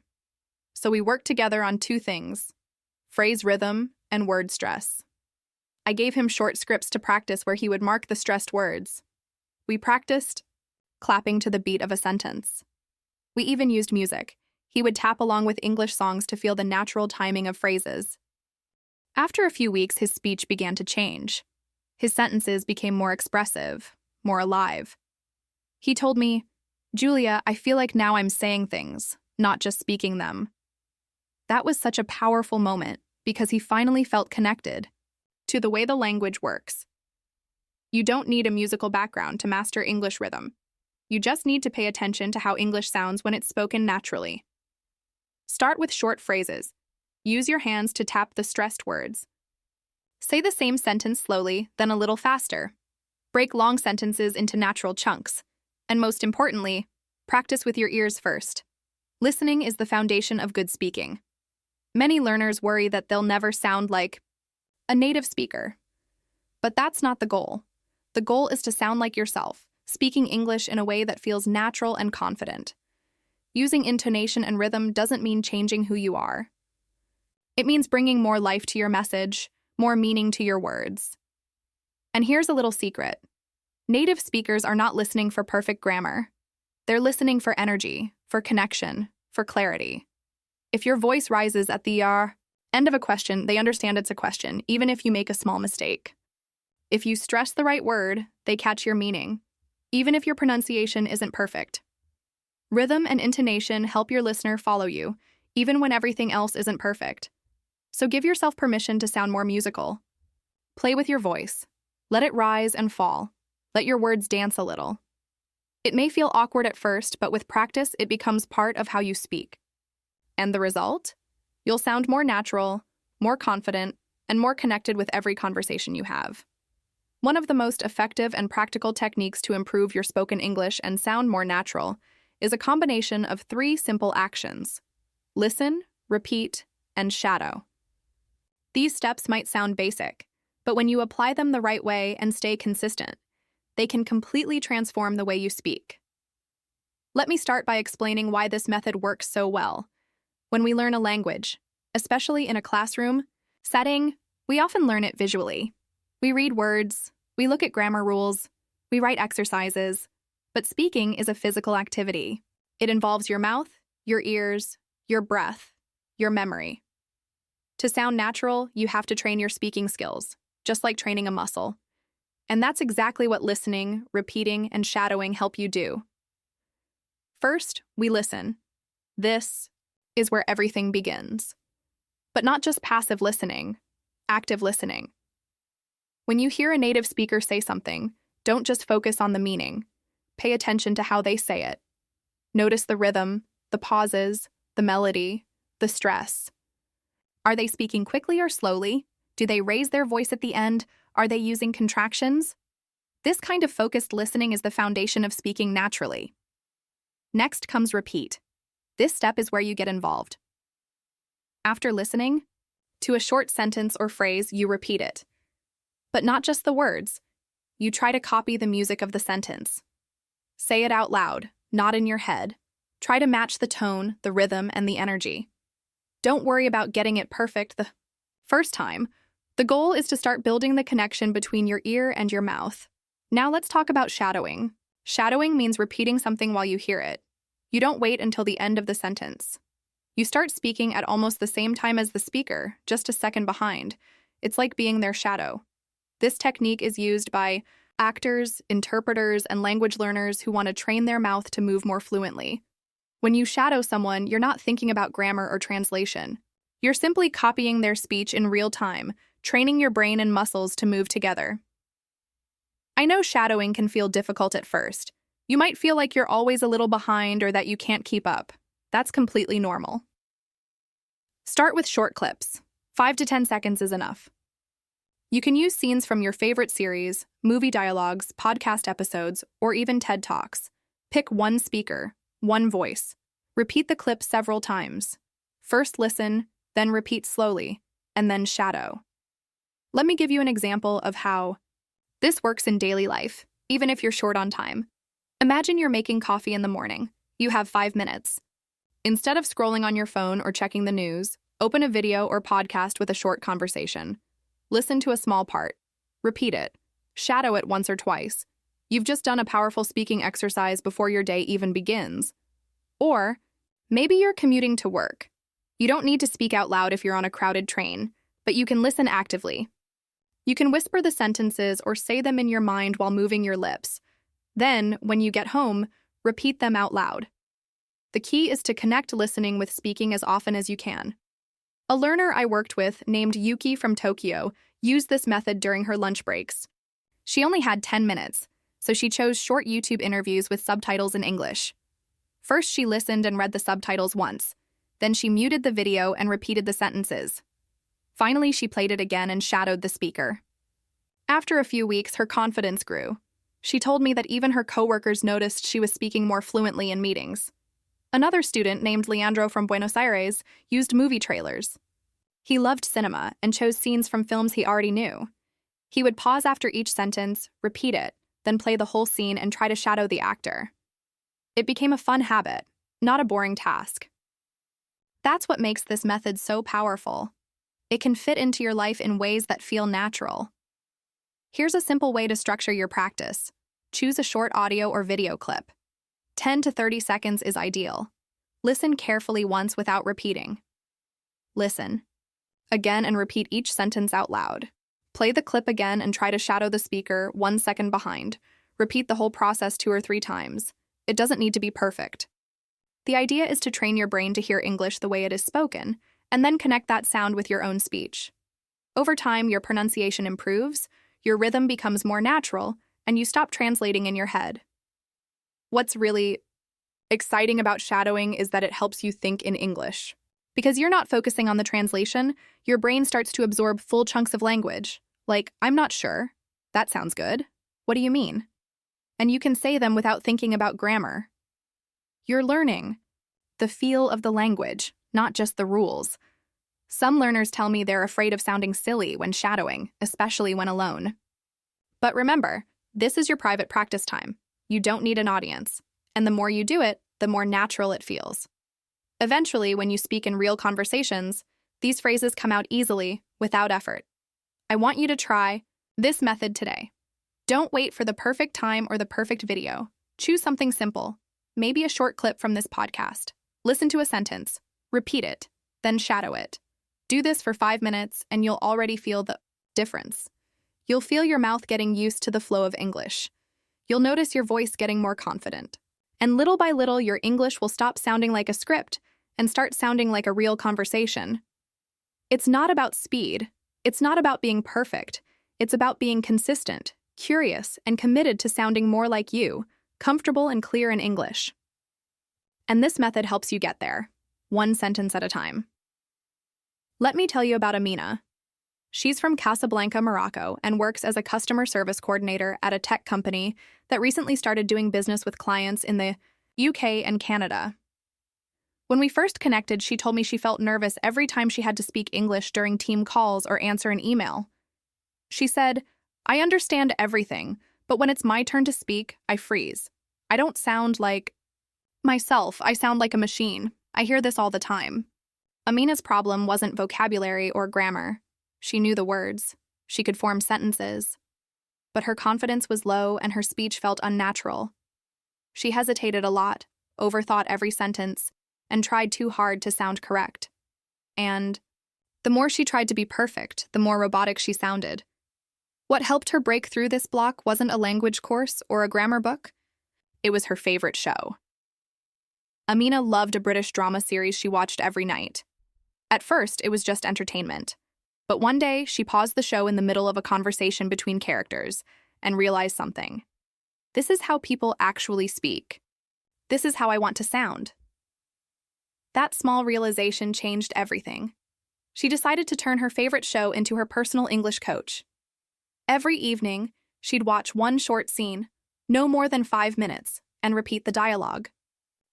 So we worked together on two things: phrase rhythm and word stress. I gave him short scripts to practice where he would mark the stressed words. We practiced clapping to the beat of a sentence. We even used music. He would tap along with English songs to feel the natural timing of phrases. After a few weeks, his speech began to change. His sentences became more expressive, more alive. He told me, "Julia, I feel like now I'm saying things, not just speaking them." That was such a powerful moment because he finally felt connected to the way the language works. You don't need a musical background to master English rhythm. You just need to pay attention to how English sounds when it's spoken naturally. Start with short phrases. Use your hands to tap the stressed words. Say the same sentence slowly, then a little faster. Break long sentences into natural chunks. And most importantly, practice with your ears first. Listening is the foundation of good speaking. Many learners worry that they'll never sound like a native speaker. But that's not the goal. The goal is to sound like yourself, speaking English in a way that feels natural and confident. Using intonation and rhythm doesn't mean changing who you are. It means bringing more life to your message, more meaning to your words. And here's a little secret. Native speakers are not listening for perfect grammar. They're listening for energy, for connection, for clarity. If your voice rises at the end of a question, they understand it's a question, even if you make a small mistake. If you stress the right word, they catch your meaning, even if your pronunciation isn't perfect. Rhythm and intonation help your listener follow you, even when everything else isn't perfect. So give yourself permission to sound more musical. Play with your voice. Let it rise and fall. Let your words dance a little. It may feel awkward at first, but with practice, it becomes part of how you speak. And the result? You'll sound more natural, more confident, and more connected with every conversation you have. One of the most effective and practical techniques to improve your spoken English and sound more natural is a combination of 3 simple actions: listen, repeat, and shadow. These steps might sound basic, but when you apply them the right way and stay consistent, they can completely transform the way you speak. Let me start by explaining why this method works so well. When we learn a language, especially in a classroom setting, we often learn it visually. We read words, we look at grammar rules, we write exercises, but speaking is a physical activity. It involves your mouth, your ears, your breath, your memory. To sound natural, you have to train your speaking skills, just like training a muscle. And that's exactly what listening, repeating, and shadowing help you do. First, we listen. This is where everything begins. But not just passive listening, active listening. When you hear a native speaker say something, don't just focus on the meaning. Pay attention to how they say it. Notice the rhythm, the pauses, the melody, the stress. Are they speaking quickly or slowly? Do they raise their voice at the end? Are they using contractions? This kind of focused listening is the foundation of speaking naturally. Next comes repeat. This step is where you get involved. After listening to a short sentence or phrase, you repeat it. But not just the words. You try to copy the music of the sentence. Say it out loud, not in your head. Try to match the tone, the rhythm, and the energy. Don't worry about getting it perfect the first time. The goal is to start building the connection between your ear and your mouth. Now let's talk about shadowing. Shadowing means repeating something while you hear it. You don't wait until the end of the sentence. You start speaking at almost the same time as the speaker, just a second behind. It's like being their shadow. This technique is used by actors, interpreters, and language learners who want to train their mouth to move more fluently. When you shadow someone, you're not thinking about grammar or translation. You're simply copying their speech in real time, training your brain and muscles to move together. I know shadowing can feel difficult at first. You might feel like you're always a little behind or that you can't keep up. That's completely normal. Start with short clips. 5 to 10 seconds is enough. You can use scenes from your favorite series, movie dialogues, podcast episodes, or even TED Talks. Pick one speaker, one voice. Repeat the clip several times. First listen, then repeat slowly, and then shadow. Let me give you an example of how this works in daily life, even if you're short on time. Imagine you're making coffee in the morning. You have 5 minutes. Instead of scrolling on your phone or checking the news, open a video or podcast with a short conversation. Listen to a small part. Repeat it. Shadow it once or twice. You've just done a powerful speaking exercise before your day even begins. Or maybe you're commuting to work. You don't need to speak out loud if you're on a crowded train, but you can listen actively. You can whisper the sentences or say them in your mind while moving your lips. Then, when you get home, repeat them out loud. The key is to connect listening with speaking as often as you can. A learner I worked with, named Yuki from Tokyo, used this method during her lunch breaks. She only had 10 minutes, so she chose short YouTube interviews with subtitles in English. First, she listened and read the subtitles once. Then she muted the video and repeated the sentences. Finally, she played it again and shadowed the speaker. After a few weeks, her confidence grew. She told me that even her coworkers noticed she was speaking more fluently in meetings. Another student, named Leandro from Buenos Aires, used movie trailers. He loved cinema and chose scenes from films he already knew. He would pause after each sentence, repeat it, then play the whole scene and try to shadow the actor. It became a fun habit, not a boring task. That's what makes this method so powerful. It can fit into your life in ways that feel natural. Here's a simple way to structure your practice. Choose a short audio or video clip. 10 to 30 seconds is ideal. Listen carefully once without repeating. Listen again and repeat each sentence out loud. Play the clip again and try to shadow the speaker 1 second behind. Repeat the whole process 2 or 3 times. It doesn't need to be perfect. The idea is to train your brain to hear English the way it is spoken, and then connect that sound with your own speech. Over time, your pronunciation improves, your rhythm becomes more natural, and you stop translating in your head. What's really exciting about shadowing is that it helps you think in English. Because you're not focusing on the translation, your brain starts to absorb full chunks of language. Like, I'm not sure. That sounds good. What do you mean? And you can say them without thinking about grammar. You're learning the feel of the language, not just the rules. Some learners tell me they're afraid of sounding silly when shadowing, especially when alone. But remember, this is your private practice time. You don't need an audience. And the more you do it, the more natural it feels. Eventually, when you speak in real conversations, these phrases come out easily, without effort. I want you to try this method today. Don't wait for the perfect time or the perfect video. Choose something simple, maybe a short clip from this podcast. Listen to a sentence, repeat it, then shadow it. Do this for 5 minutes and you'll already feel the difference. You'll feel your mouth getting used to the flow of English. You'll notice your voice getting more confident. And little by little, your English will stop sounding like a script and start sounding like a real conversation. It's not about speed. It's not about being perfect. It's about being consistent, curious, and committed to sounding more like you, comfortable and clear in English. And this method helps you get there, one sentence at a time. Let me tell you about Amina. She's from Casablanca, Morocco, and works as a customer service coordinator at a tech company that recently started doing business with clients in the UK and Canada. When we first connected, she told me she felt nervous every time she had to speak English during team calls or answer an email. She said, "I understand everything, but when it's my turn to speak, I freeze. I don't sound like myself, I sound like a machine. I hear this all the time." Amina's problem wasn't vocabulary or grammar. She knew the words. She could form sentences. But her confidence was low and her speech felt unnatural. She hesitated a lot, overthought every sentence, and tried too hard to sound correct. And the more she tried to be perfect, the more robotic she sounded. What helped her break through this block wasn't a language course or a grammar book. It was her favorite show. Amina loved a British drama series she watched every night. At first, it was just entertainment. But one day, she paused the show in the middle of a conversation between characters and realized something. This is how people actually speak. This is how I want to sound. That small realization changed everything. She decided to turn her favorite show into her personal English coach. Every evening, she'd watch one short scene, no more than 5 minutes, and repeat the dialogue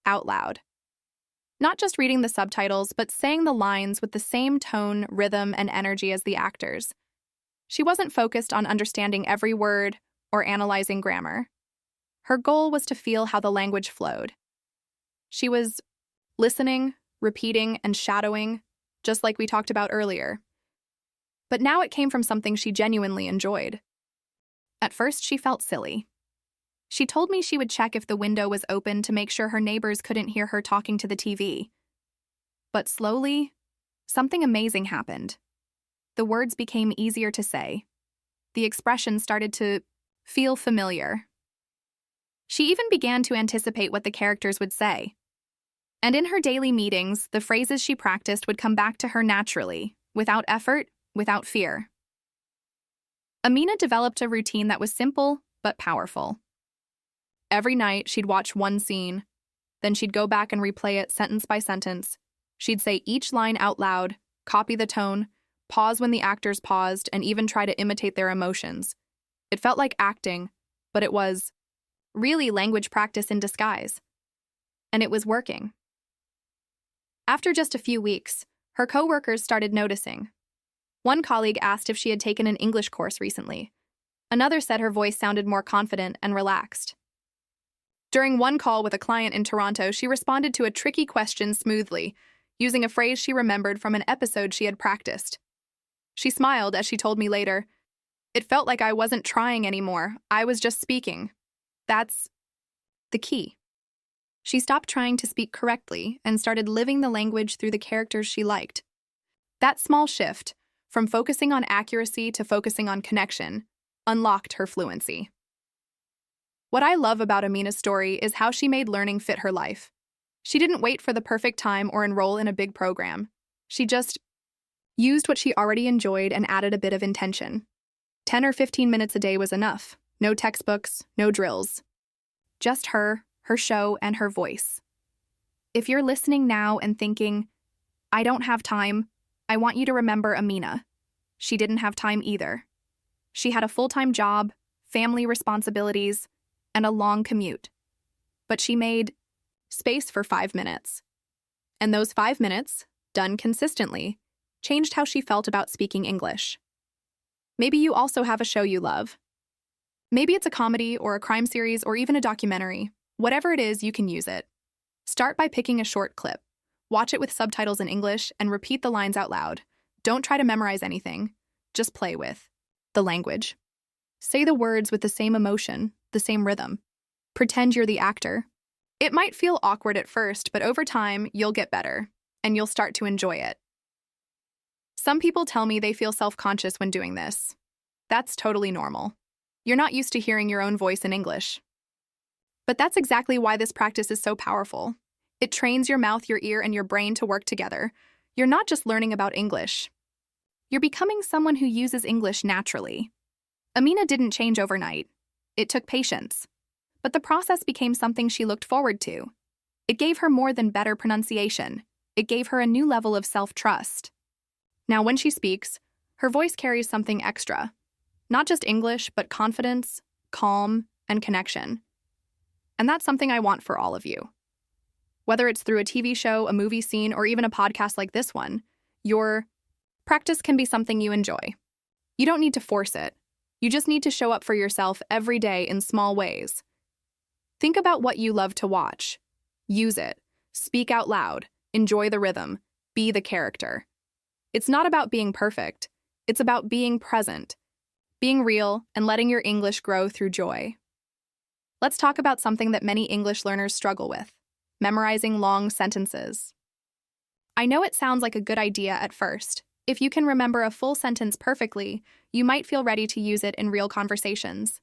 out loud. Not just reading the subtitles, but saying the lines with the same tone, rhythm, and energy as the actors. She wasn't focused on understanding every word or analyzing grammar. Her goal was to feel how the language flowed. She was listening, repeating, and shadowing, just like we talked about earlier. But now it came from something she genuinely enjoyed. At first, she felt silly. She told me she would check if the window was open to make sure her neighbors couldn't hear her talking to the TV. But slowly, something amazing happened. The words became easier to say. The expressions started to feel familiar. She even began to anticipate what the characters would say. And in her daily meetings, the phrases she practiced would come back to her naturally, without effort, without fear. Amina developed a routine that was simple but powerful. Every night, she'd watch one scene. Then she'd go back and replay it sentence by sentence. She'd say each line out loud, copy the tone, pause when the actors paused, and even try to imitate their emotions. It felt like acting, but it was really language practice in disguise. And it was working. After just a few weeks, her coworkers started noticing. One colleague asked if she had taken an English course recently. Another said her voice sounded more confident and relaxed. During one call with a client in Toronto, she responded to a tricky question smoothly, using a phrase she remembered from an episode she had practiced. She smiled as she told me later, "It felt like I wasn't trying anymore. I was just speaking." That's the key. She stopped trying to speak correctly and started living the language through the characters she liked. That small shift, from focusing on accuracy to focusing on connection, unlocked her fluency. What I love about Amina's story is how she made learning fit her life. She didn't wait for the perfect time or enroll in a big program. She just used what she already enjoyed and added a bit of intention. 10 or 15 minutes a day was enough. No textbooks, no drills. Just her show, and her voice. If you're listening now and thinking, "I don't have time," I want you to remember Amina. She didn't have time either. She had a full-time job, family responsibilities, and a long commute. But she made space for 5 minutes. And those 5 minutes, done consistently, changed how she felt about speaking English. Maybe you also have a show you love. Maybe it's a comedy or a crime series or even a documentary. Whatever it is, you can use it. Start by picking a short clip. Watch it with subtitles in English and repeat the lines out loud. Don't try to memorize anything. Just play with the language. Say the words with the same emotion, the same rhythm. Pretend you're the actor. It might feel awkward at first, but over time, you'll get better, and you'll start to enjoy it. Some people tell me they feel self-conscious when doing this. That's totally normal. You're not used to hearing your own voice in English. But that's exactly why this practice is so powerful. It trains your mouth, your ear, and your brain to work together. You're not just learning about English. You're becoming someone who uses English naturally. Amina didn't change overnight. It took patience. But the process became something she looked forward to. It gave her more than better pronunciation. It gave her a new level of self-trust. Now, when she speaks, her voice carries something extra. Not just English, but confidence, calm, and connection. And that's something I want for all of you. Whether it's through a TV show, a movie scene, or even a podcast like this one, your practice can be something you enjoy. You don't need to force it. You just need to show up for yourself every day in small ways. Think about what you love to watch. Use it. Speak out loud. Enjoy the rhythm. Be the character. It's not about being perfect. It's about being present, being real, and letting your English grow through joy. Let's talk about something that many English learners struggle with: memorizing long sentences. I know it sounds like a good idea at first, If you can remember a full sentence perfectly, you might feel ready to use it in real conversations.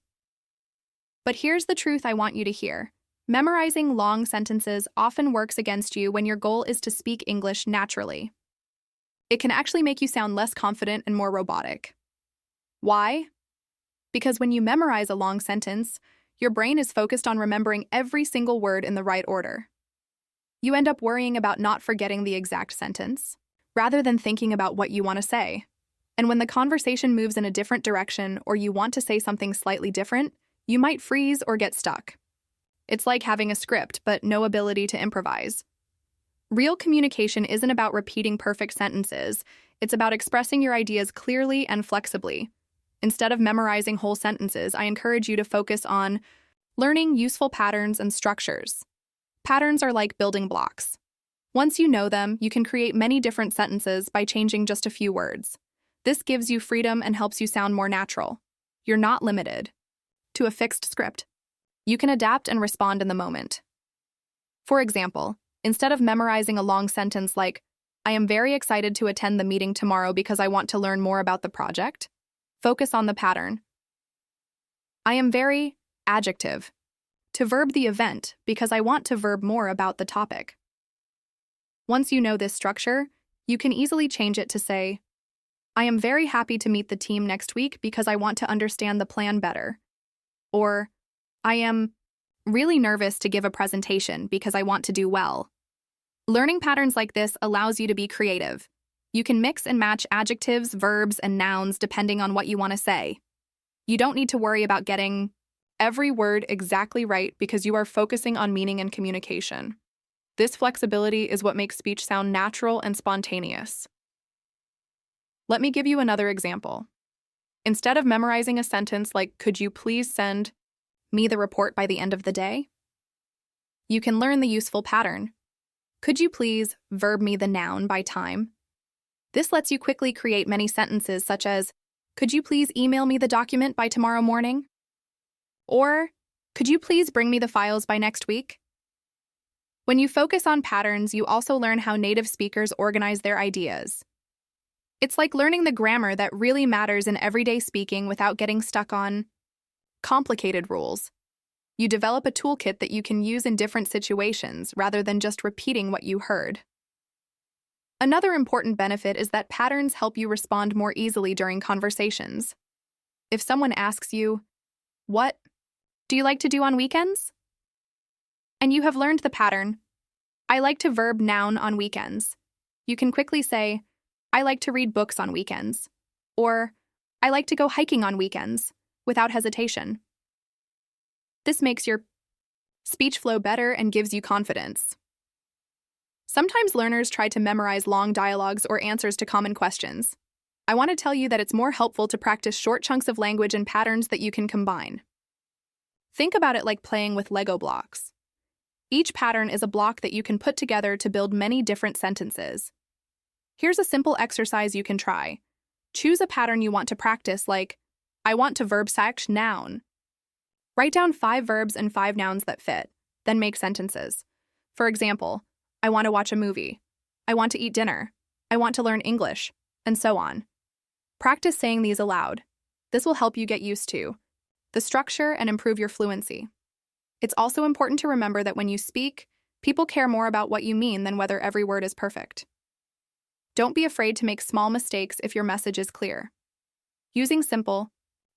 But here's the truth I want you to hear. Memorizing long sentences often works against you when your goal is to speak English naturally. It can actually make you sound less confident and more robotic. Why? Because when you memorize a long sentence, your brain is focused on remembering every single word in the right order. You end up worrying about not forgetting the exact sentence, rather than thinking about what you want to say. And when the conversation moves in a different direction or you want to say something slightly different, you might freeze or get stuck. It's like having a script, but no ability to improvise. Real communication isn't about repeating perfect sentences. It's about expressing your ideas clearly and flexibly. Instead of memorizing whole sentences, I encourage you to focus on learning useful patterns and structures. Patterns are like building blocks. Once you know them, you can create many different sentences by changing just a few words. This gives you freedom and helps you sound more natural. You're not limited to a fixed script. You can adapt and respond in the moment. For example, instead of memorizing a long sentence like, I am very excited to attend the meeting tomorrow because I want to learn more about the project, focus on the pattern. I am very adjective to verb the event because I want to verb more about the topic. Once you know this structure, you can easily change it to say, I am very happy to meet the team next week because I want to understand the plan better. Or, I am really nervous to give a presentation because I want to do well. Learning patterns like this allows you to be creative. You can mix and match adjectives, verbs, and nouns depending on what you want to say. You don't need to worry about getting every word exactly right because you are focusing on meaning and communication. This flexibility is what makes speech sound natural and spontaneous. Let me give you another example. Instead of memorizing a sentence like, could you please send me the report by the end of the day? You can learn the useful pattern. Could you please verb me the noun by time? This lets you quickly create many sentences such as, could you please email me the document by tomorrow morning? Or, could you please bring me the files by next week? When you focus on patterns, you also learn how native speakers organize their ideas. It's like learning the grammar that really matters in everyday speaking without getting stuck on complicated rules. You develop a toolkit that you can use in different situations rather than just repeating what you heard. Another important benefit is that patterns help you respond more easily during conversations. If someone asks you, what do you like to do on weekends? And you have learned the pattern, I like to verb noun on weekends. You can quickly say, I like to read books on weekends, or I like to go hiking on weekends, without hesitation. This makes your speech flow better and gives you confidence. Sometimes learners try to memorize long dialogues or answers to common questions. I want to tell you that it's more helpful to practice short chunks of language and patterns that you can combine. Think about it like playing with Lego blocks. Each pattern is a block that you can put together to build many different sentences. Here's a simple exercise you can try. Choose a pattern you want to practice, like, I want to verb noun. Write down 5 verbs and 5 nouns that fit, then make sentences. For example, I want to watch a movie. I want to eat dinner. I want to learn English, and so on. Practice saying these aloud. This will help you get used to the structure and improve your fluency. It's also important to remember that when you speak, people care more about what you mean than whether every word is perfect. Don't be afraid to make small mistakes if your message is clear. Using simple,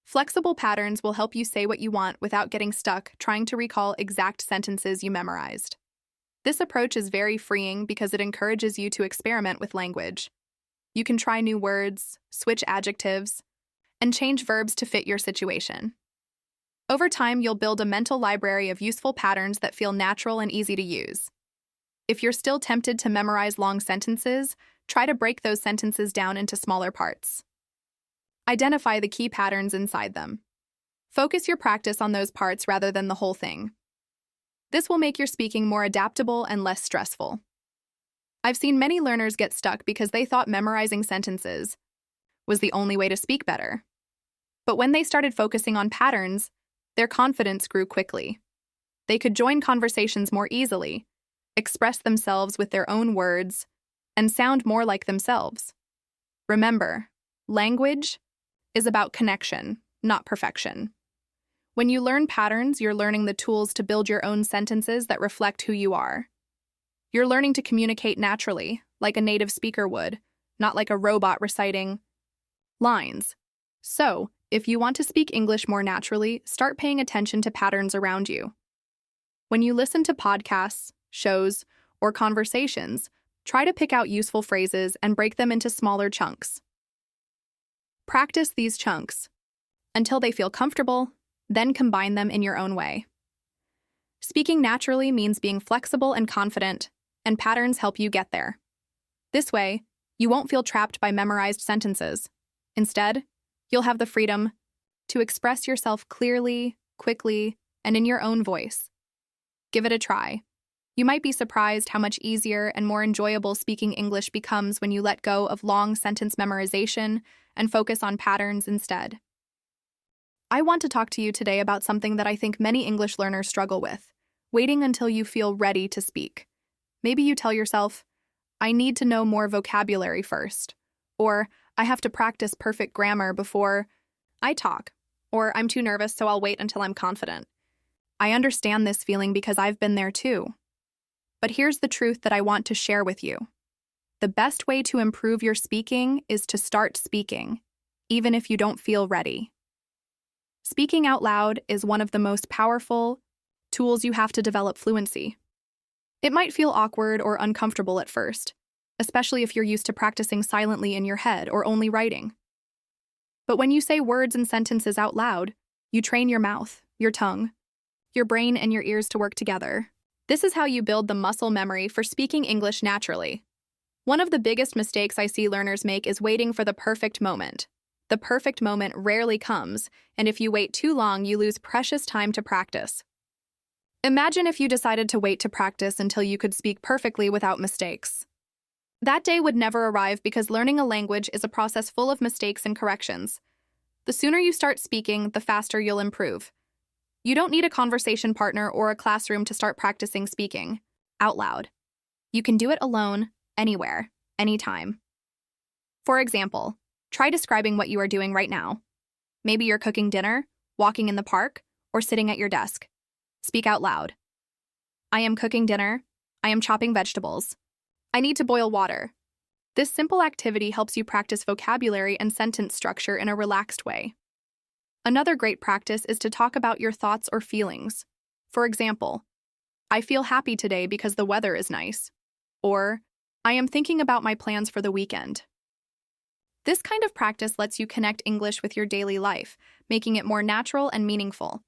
flexible patterns will help you say what you want without getting stuck trying to recall exact sentences you memorized. This approach is very freeing because it encourages you to experiment with language. You can try new words, switch adjectives, and change verbs to fit your situation. Over time, you'll build a mental library of useful patterns that feel natural and easy to use. If you're still tempted to memorize long sentences, try to break those sentences down into smaller parts. Identify the key patterns inside them. Focus your practice on those parts rather than the whole thing. This will make your speaking more adaptable and less stressful. I've seen many learners get stuck because they thought memorizing sentences was the only way to speak better. But when they started focusing on patterns, their confidence grew quickly. They could join conversations more easily, express themselves with their own words, and sound more like themselves. Remember, language is about connection, not perfection. When you learn patterns, you're learning the tools to build your own sentences that reflect who you are. You're learning to communicate naturally, like a native speaker would, not like a robot reciting lines. So, if you want to speak English more naturally, start paying attention to patterns around you. When you listen to podcasts, shows, or conversations, try to pick out useful phrases and break them into smaller chunks. Practice these chunks until they feel comfortable, then combine them in your own way. Speaking naturally means being flexible and confident, and patterns help you get there. This way, you won't feel trapped by memorized sentences. Instead, you'll have the freedom to express yourself clearly, quickly, and in your own voice. Give it a try. You might be surprised how much easier and more enjoyable speaking English becomes when you let go of long sentence memorization and focus on patterns instead. I want to talk to you today about something that I think many English learners struggle with: waiting until you feel ready to speak. Maybe you tell yourself, I need to know more vocabulary first, or I have to practice perfect grammar before I talk, or I'm too nervous so I'll wait until I'm confident. I understand this feeling because I've been there too. But here's the truth that I want to share with you. The best way to improve your speaking is to start speaking, even if you don't feel ready. Speaking out loud is one of the most powerful tools you have to develop fluency. It might feel awkward or uncomfortable at first, especially if you're used to practicing silently in your head or only writing. But when you say words and sentences out loud, you train your mouth, your tongue, your brain, and your ears to work together. This is how you build the muscle memory for speaking English naturally. One of the biggest mistakes I see learners make is waiting for the perfect moment. The perfect moment rarely comes, and if you wait too long, you lose precious time to practice. Imagine if you decided to wait to practice until you could speak perfectly without mistakes. That day would never arrive because learning a language is a process full of mistakes and corrections. The sooner you start speaking, the faster you'll improve. You don't need a conversation partner or a classroom to start practicing speaking out loud. You can do it alone, anywhere, anytime. For example, try describing what you are doing right now. Maybe you're cooking dinner, walking in the park, or sitting at your desk. Speak out loud. I am cooking dinner. I am chopping vegetables. I need to boil water. This simple activity helps you practice vocabulary and sentence structure in a relaxed way. Another great practice is to talk about your thoughts or feelings. For example, I feel happy today because the weather is nice. Or, I am thinking about my plans for the weekend. This kind of practice lets you connect English with your daily life, making it more natural and meaningful.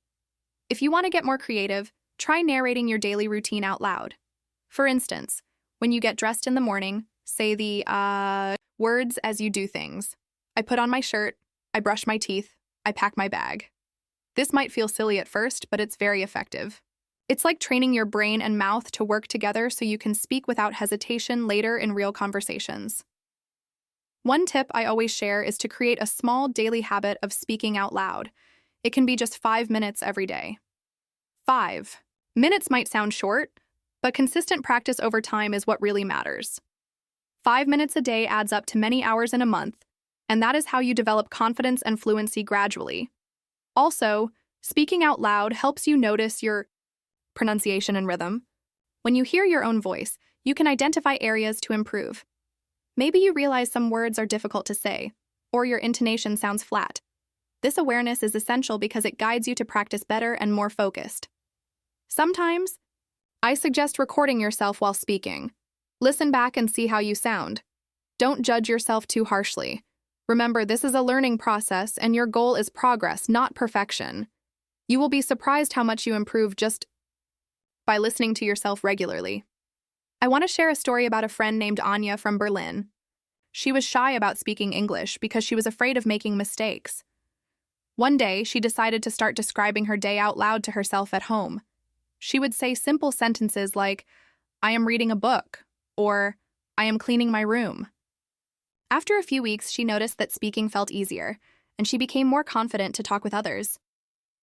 If you want to get more creative, try narrating your daily routine out loud. For instance, when you get dressed in the morning, say the words as you do things. I put on my shirt, I brush my teeth, I pack my bag. This might feel silly at first, but it's very effective. It's like training your brain and mouth to work together so you can speak without hesitation later in real conversations. One tip I always share is to create a small daily habit of speaking out loud. It can be just 5 minutes every day. 5 minutes might sound short, but consistent practice over time is what really matters. 5 minutes a day adds up to many hours in a month, and that is how you develop confidence and fluency gradually. Also, speaking out loud helps you notice your pronunciation and rhythm. When you hear your own voice, you can identify areas to improve. Maybe you realize some words are difficult to say, or your intonation sounds flat. This awareness is essential because it guides you to practice better and more focused. Sometimes, I suggest recording yourself while speaking. Listen back and see how you sound. Don't judge yourself too harshly. Remember, this is a learning process, and your goal is progress, not perfection. You will be surprised how much you improve just by listening to yourself regularly. I want to share a story about a friend named Anya from Berlin. She was shy about speaking English because she was afraid of making mistakes. One day, she decided to start describing her day out loud to herself at home. She would say simple sentences like, I am reading a book, or I am cleaning my room. After a few weeks, she noticed that speaking felt easier, and she became more confident to talk with others.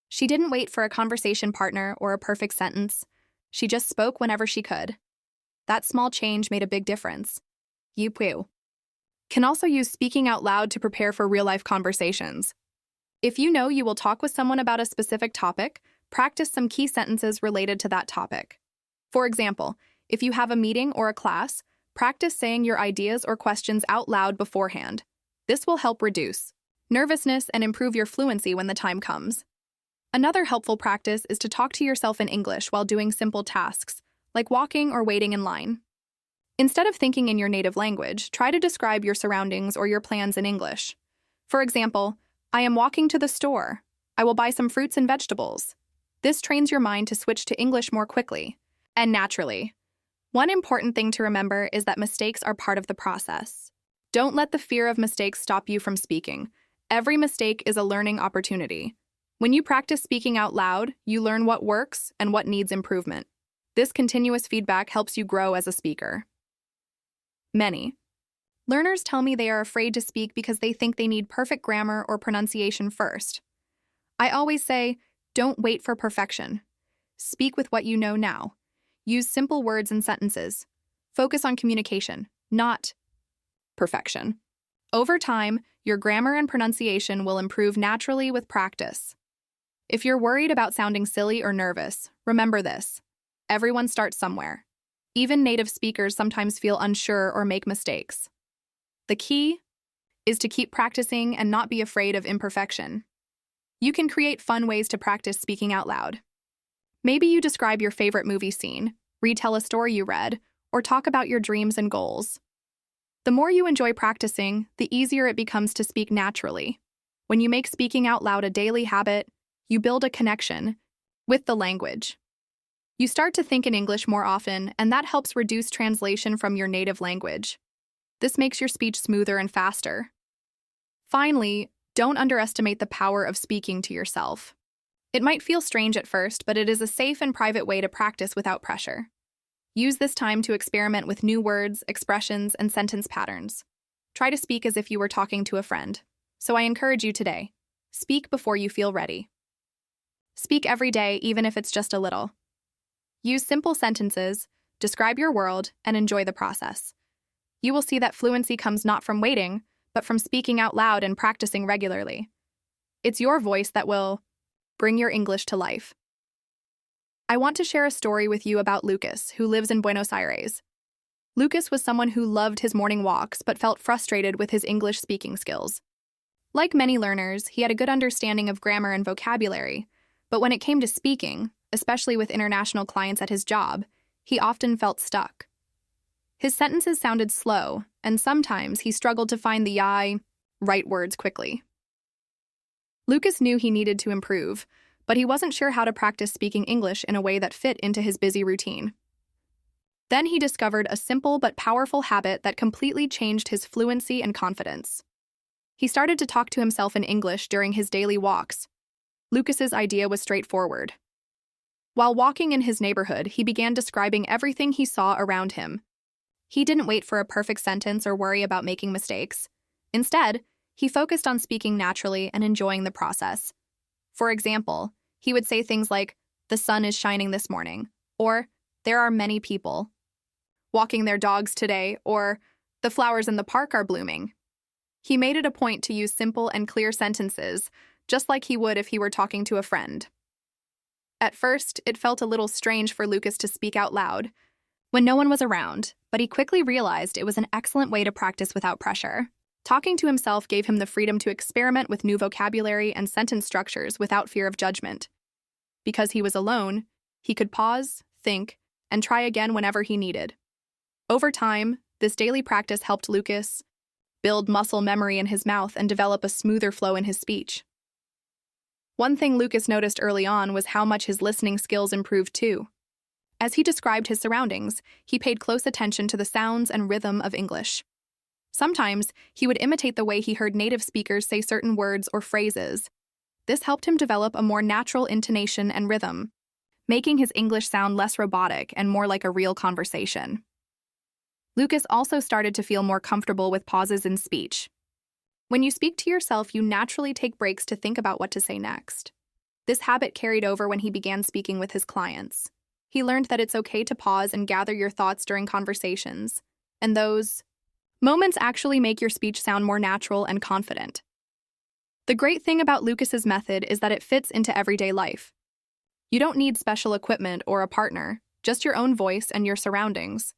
She didn't wait for a conversation partner or a perfect sentence. She just spoke whenever she could. That small change made a big difference. Yipu. Can also use speaking out loud to prepare for real-life conversations. If you know you will talk with someone about a specific topic, practice some key sentences related to that topic. For example, if you have a meeting or a class, practice saying your ideas or questions out loud beforehand. This will help reduce nervousness and improve your fluency when the time comes. Another helpful practice is to talk to yourself in English while doing simple tasks, like walking or waiting in line. Instead of thinking in your native language, try to describe your surroundings or your plans in English. For example, I am walking to the store. I will buy some fruits and vegetables. This trains your mind to switch to English more quickly and naturally. One important thing to remember is that mistakes are part of the process. Don't let the fear of mistakes stop you from speaking. Every mistake is a learning opportunity. When you practice speaking out loud, you learn what works and what needs improvement. This continuous feedback helps you grow as a speaker. Many learners tell me they are afraid to speak because they think they need perfect grammar or pronunciation first. I always say, don't wait for perfection. Speak with what you know now. Use simple words and sentences. Focus on communication, not perfection. Over time, your grammar and pronunciation will improve naturally with practice. If you're worried about sounding silly or nervous, remember this. Everyone starts somewhere. Even native speakers sometimes feel unsure or make mistakes. The key is to keep practicing and not be afraid of imperfection. You can create fun ways to practice speaking out loud. Maybe you describe your favorite movie scene, retell a story you read, or talk about your dreams and goals. The more you enjoy practicing, the easier it becomes to speak naturally. When you make speaking out loud a daily habit, you build a connection with the language. You start to think in English more often, and that helps reduce translation from your native language. This makes your speech smoother and faster. Finally, don't underestimate the power of speaking to yourself. It might feel strange at first, but it is a safe and private way to practice without pressure. Use this time to experiment with new words, expressions, and sentence patterns. Try to speak as if you were talking to a friend. So I encourage you today, speak before you feel ready. Speak every day, even if it's just a little. Use simple sentences, describe your world, and enjoy the process. You will see that fluency comes not from waiting, but from speaking out loud and practicing regularly. It's your voice that will bring your English to life. I want to share a story with you about Lucas, who lives in Buenos Aires. Lucas was someone who loved his morning walks but felt frustrated with his English speaking skills. Like many learners, he had a good understanding of grammar and vocabulary, but when it came to speaking, especially with international clients at his job, he often felt stuck. His sentences sounded slow, and sometimes he struggled to find the right words quickly. Lucas knew he needed to improve, but he wasn't sure how to practice speaking English in a way that fit into his busy routine. Then he discovered a simple but powerful habit that completely changed his fluency and confidence. He started to talk to himself in English during his daily walks. Lucas's idea was straightforward. While walking in his neighborhood, he began describing everything he saw around him. He didn't wait for a perfect sentence or worry about making mistakes. Instead, he focused on speaking naturally and enjoying the process. For example, he would say things like, "The sun is shining this morning," or "There are many people walking their dogs today," or "The flowers in the park are blooming." He made it a point to use simple and clear sentences, just like he would if he were talking to a friend. At first, it felt a little strange for Lucas to speak out loud when no one was around, but he quickly realized it was an excellent way to practice without pressure. Talking to himself gave him the freedom to experiment with new vocabulary and sentence structures without fear of judgment. Because he was alone, he could pause, think, and try again whenever he needed. Over time, this daily practice helped Lucas build muscle memory in his mouth and develop a smoother flow in his speech. One thing Lucas noticed early on was how much his listening skills improved too. As he described his surroundings, he paid close attention to the sounds and rhythm of English. Sometimes, he would imitate the way he heard native speakers say certain words or phrases. This helped him develop a more natural intonation and rhythm, making his English sound less robotic and more like a real conversation. Lucas also started to feel more comfortable with pauses in speech. When you speak to yourself, you naturally take breaks to think about what to say next. This habit carried over when he began speaking with his clients. He learned that it's okay to pause and gather your thoughts during conversations, and those Moments actually make your speech sound more natural and confident. The great thing about Lucas's method is that it fits into everyday life. You don't need special equipment or a partner, just your own voice and your surroundings.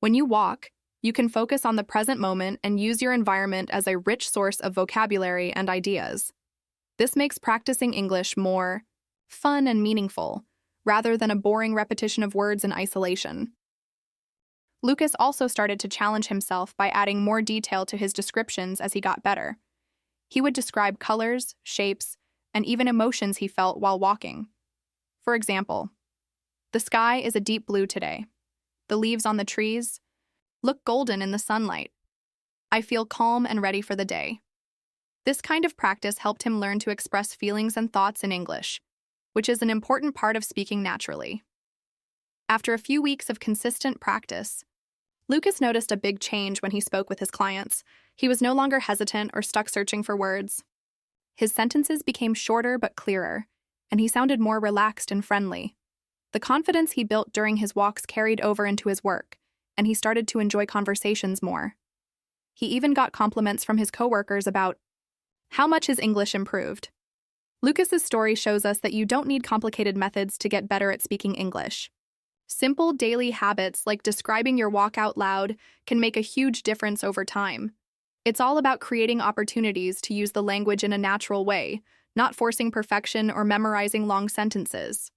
When you walk, you can focus on the present moment and use your environment as a rich source of vocabulary and ideas. This makes practicing English more fun and meaningful, rather than a boring repetition of words in isolation. Lucas also started to challenge himself by adding more detail to his descriptions as he got better. He would describe colors, shapes, and even emotions he felt while walking. For example, the sky is a deep blue today. The leaves on the trees look golden in the sunlight. I feel calm and ready for the day. This kind of practice helped him learn to express feelings and thoughts in English, which is an important part of speaking naturally. After a few weeks of consistent practice, Lucas noticed a big change when he spoke with his clients. He was no longer hesitant or stuck searching for words. His sentences became shorter but clearer, and he sounded more relaxed and friendly. The confidence he built during his walks carried over into his work, and he started to enjoy conversations more. He even got compliments from his coworkers about how much his English improved. Lucas's story shows us that you don't need complicated methods to get better at speaking English. Simple daily habits like describing your walk out loud can make a huge difference over time. It's all about creating opportunities to use the language in a natural way, not forcing perfection or memorizing long sentences.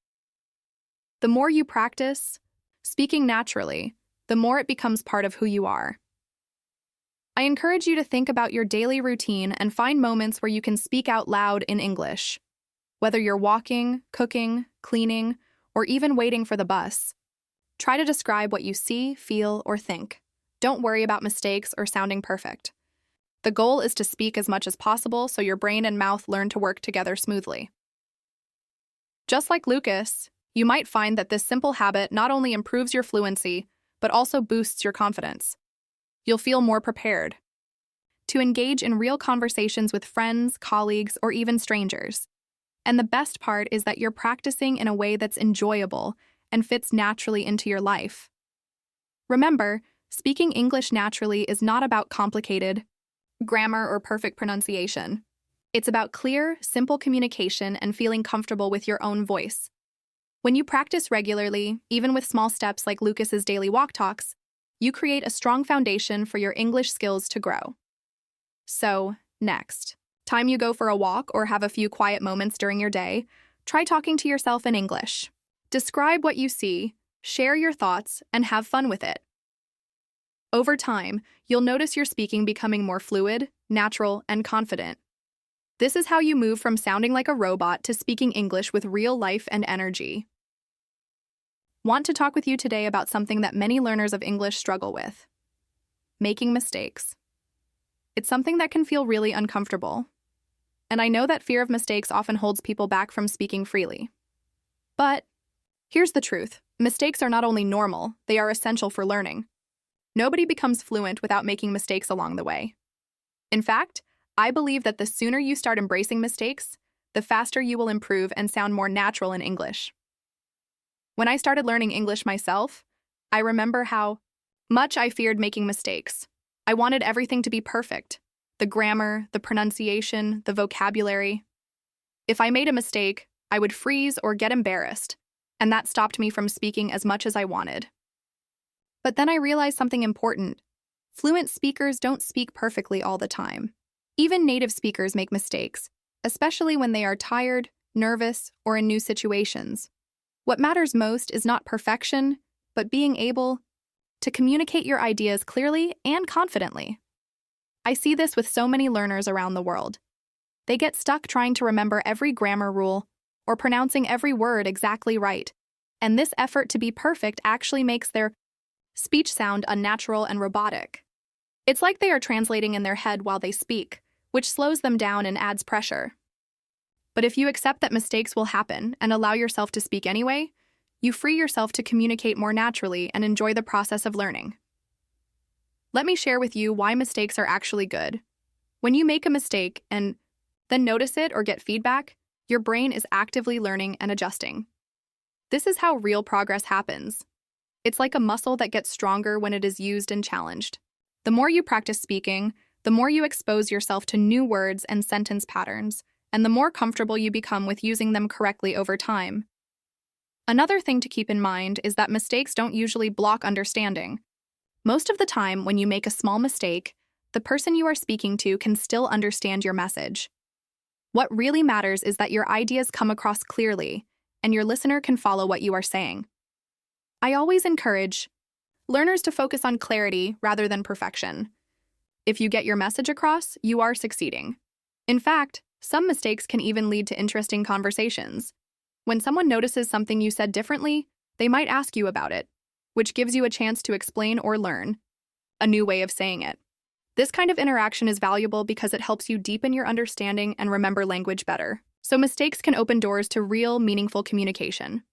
The more you practice speaking naturally, the more it becomes part of who you are. I encourage you to think about your daily routine and find moments where you can speak out loud in English. Whether you're walking, cooking, cleaning, or even waiting for the bus, try to describe what you see, feel, or think. Don't worry about mistakes or sounding perfect. The goal is to speak as much as possible so your brain and mouth learn to work together smoothly. Just like Lucas, you might find that this simple habit not only improves your fluency, but also boosts your confidence. You'll feel more prepared to engage in real conversations with friends, colleagues, or even strangers. And the best part is that you're practicing in a way that's enjoyable and fits naturally into your life. Remember, speaking English naturally is not about complicated grammar or perfect pronunciation. It's about clear, simple communication and feeling comfortable with your own voice. When you practice regularly, even with small steps like Lucas's daily walk talks, you create a strong foundation for your English skills to grow. So, next time you go for a walk or have a few quiet moments during your day, try talking to yourself in English. Describe what you see, share your thoughts, and have fun with it. Over time, you'll notice your speaking becoming more fluid, natural, and confident. This is how you move from sounding like a robot to speaking English with real life and energy. Want to talk with you today about something that many learners of English struggle with: making mistakes. It's something that can feel really uncomfortable. And I know that fear of mistakes often holds people back from speaking freely. But here's the truth. Mistakes are not only normal, they are essential for learning. Nobody becomes fluent without making mistakes along the way. In fact, I believe that the sooner you start embracing mistakes, the faster you will improve and sound more natural in English. When I started learning English myself, I remember how much I feared making mistakes. I wanted everything to be perfect: the grammar, the pronunciation, the vocabulary. If I made a mistake, I would freeze or get embarrassed, and that stopped me from speaking as much as I wanted. But then I realized something important. Fluent speakers don't speak perfectly all the time. Even native speakers make mistakes, especially when they are tired, nervous, or in new situations. What matters most is not perfection, but being able to communicate your ideas clearly and confidently. I see this with so many learners around the world. They get stuck trying to remember every grammar rule or pronouncing every word exactly right, and this effort to be perfect actually makes their speech sound unnatural and robotic. It's like they are translating in their head while they speak, which slows them down and adds pressure. But if you accept that mistakes will happen and allow yourself to speak anyway, you free yourself to communicate more naturally and enjoy the process of learning. Let me share with you why mistakes are actually good. When you make a mistake and then notice it or get feedback, your brain is actively learning and adjusting. This is how real progress happens. It's like a muscle that gets stronger when it is used and challenged. The more you practice speaking, the more you expose yourself to new words and sentence patterns, and the more comfortable you become with using them correctly over time. Another thing to keep in mind is that mistakes don't usually block understanding. Most of the time, when you make a small mistake, the person you are speaking to can still understand your message. What really matters is that your ideas come across clearly, and your listener can follow what you are saying. I always encourage learners to focus on clarity rather than perfection. If you get your message across, you are succeeding. In fact, some mistakes can even lead to interesting conversations. When someone notices something you said differently, they might ask you about it, which gives you a chance to explain or learn a new way of saying it. This kind of interaction is valuable because it helps you deepen your understanding and remember language better. So mistakes can open doors to real, meaningful communication.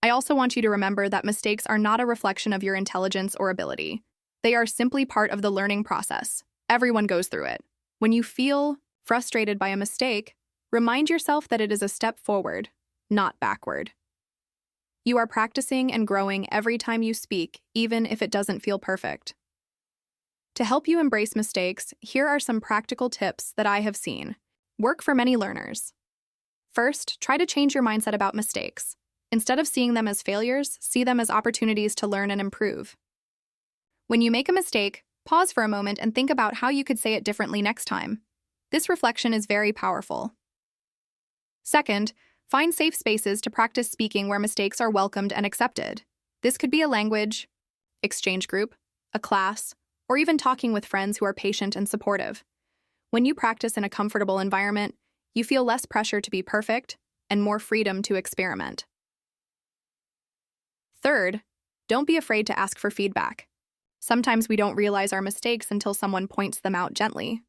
I also want you to remember that mistakes are not a reflection of your intelligence or ability. They are simply part of the learning process. Everyone goes through it. When you feel frustrated by a mistake, remind yourself that it is a step forward, not backward. You are practicing and growing every time you speak, even if it doesn't feel perfect. To help you embrace mistakes, here are some practical tips that I have seen work for many learners. First, try to change your mindset about mistakes. Instead of seeing them as failures, see them as opportunities to learn and improve. When you make a mistake, pause for a moment and think about how you could say it differently next time. This reflection is very powerful. Second, find safe spaces to practice speaking where mistakes are welcomed and accepted. This could be a language exchange group, a class, or even talking with friends who are patient and supportive. When you practice in a comfortable environment, you feel less pressure to be perfect and more freedom to experiment. Third, don't be afraid to ask for feedback. Sometimes we don't realize our mistakes until someone points them out gently.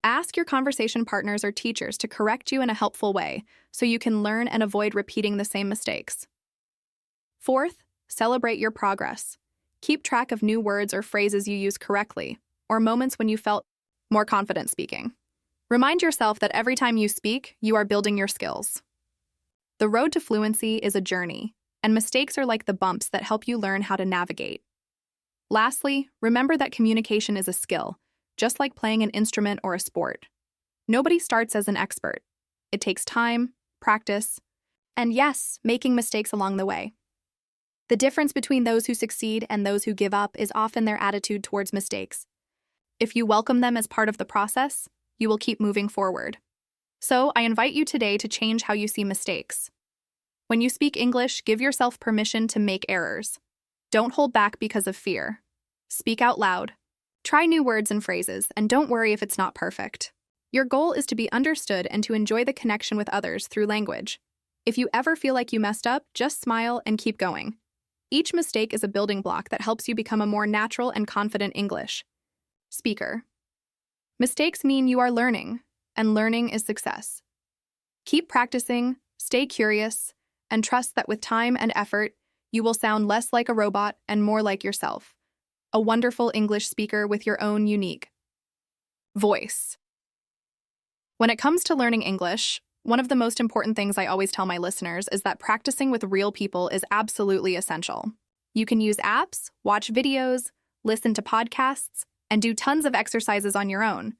Ask your conversation partners or teachers to correct you in a helpful way so you can learn and avoid repeating the same mistakes. Fourth, celebrate your progress. Keep track of new words or phrases you use correctly, or moments when you felt more confident speaking. Remind yourself that every time you speak, you are building your skills. The road to fluency is a journey, and mistakes are like the bumps that help you learn how to navigate. Lastly, remember that communication is a skill, just like playing an instrument or a sport. Nobody starts as an expert. It takes time, practice, and yes, making mistakes along the way. The difference between those who succeed and those who give up is often their attitude towards mistakes. If you welcome them as part of the process, you will keep moving forward. So, I invite you today to change how you see mistakes. When you speak English, give yourself permission to make errors. Don't hold back because of fear. Speak out loud. Try new words and phrases, and don't worry if it's not perfect. Your goal is to be understood and to enjoy the connection with others through language. If you ever feel like you messed up, just smile and keep going. Each mistake is a building block that helps you become a more natural and confident English speaker. Mistakes mean you are learning, and learning is success. Keep practicing, stay curious, and trust that with time and effort, you will sound less like a robot and more like yourself, a wonderful English speaker with your own unique voice. When it comes to learning English, one of the most important things I always tell my listeners is that practicing with real people is absolutely essential. You can use apps, watch videos, listen to podcasts, and do tons of exercises on your own,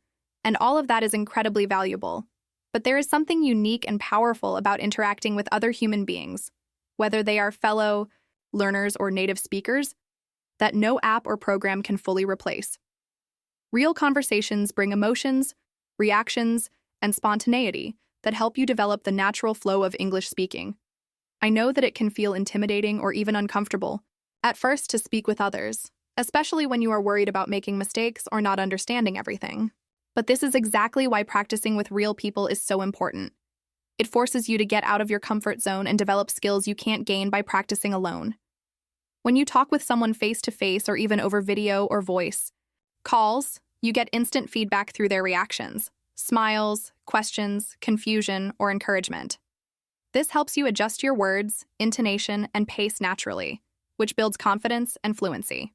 and all of that is incredibly valuable. But there is something unique and powerful about interacting with other human beings, whether they are fellow learners or native speakers, that no app or program can fully replace. Real conversations bring emotions, reactions, and spontaneity that help you develop the natural flow of English speaking. I know that it can feel intimidating or even uncomfortable at first to speak with others, especially when you are worried about making mistakes or not understanding everything. But this is exactly why practicing with real people is so important. It forces you to get out of your comfort zone and develop skills you can't gain by practicing alone. When you talk with someone face-to-face or even over video or voice calls, you get instant feedback through their reactions, smiles, questions, confusion, or encouragement. This helps you adjust your words, intonation, and pace naturally, which builds confidence and fluency.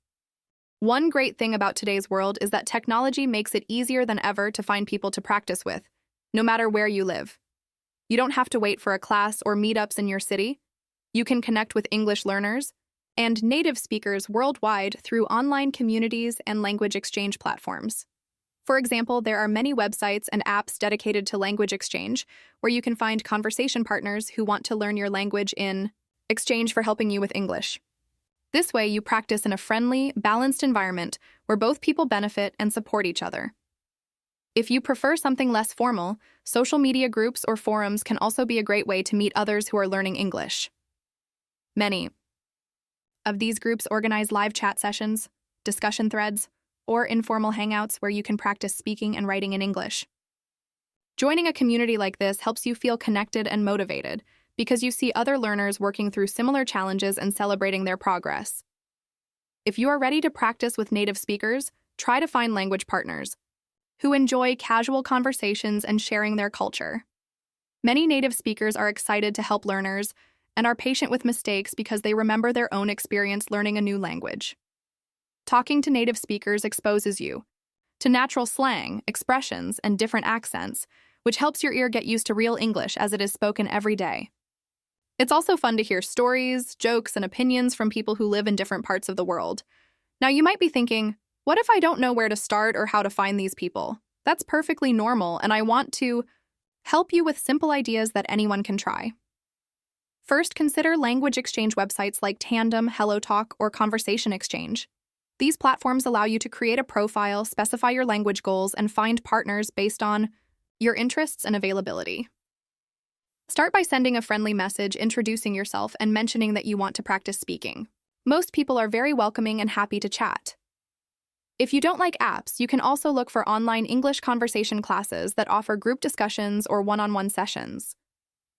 One great thing about today's world is that technology makes it easier than ever to find people to practice with, no matter where you live. You don't have to wait for a class or meetups in your city. You can connect with English learners and native speakers worldwide through online communities and language exchange platforms. For example, there are many websites and apps dedicated to language exchange where you can find conversation partners who want to learn your language in exchange for helping you with English. This way, you practice in a friendly, balanced environment where both people benefit and support each other. If you prefer something less formal, social media groups or forums can also be a great way to meet others who are learning English. Many of these groups organize live chat sessions, discussion threads, or informal hangouts where you can practice speaking and writing in English. Joining a community like this helps you feel connected and motivated because you see other learners working through similar challenges and celebrating their progress. If you are ready to practice with native speakers, try to find language partners who enjoy casual conversations and sharing their culture. Many native speakers are excited to help learners and are patient with mistakes because they remember their own experience learning a new language. Talking to native speakers exposes you to natural slang, expressions, and different accents, which helps your ear get used to real English as it is spoken every day. It's also fun to hear stories, jokes, and opinions from people who live in different parts of the world. Now, you might be thinking, what if I don't know where to start or how to find these people? That's perfectly normal, and I want to help you with simple ideas that anyone can try. First, consider language exchange websites like Tandem, HelloTalk, or Conversation Exchange. These platforms allow you to create a profile, specify your language goals, and find partners based on your interests and availability. Start by sending a friendly message introducing yourself and mentioning that you want to practice speaking. Most people are very welcoming and happy to chat. If you don't like apps, you can also look for online English conversation classes that offer group discussions or one-on-one sessions.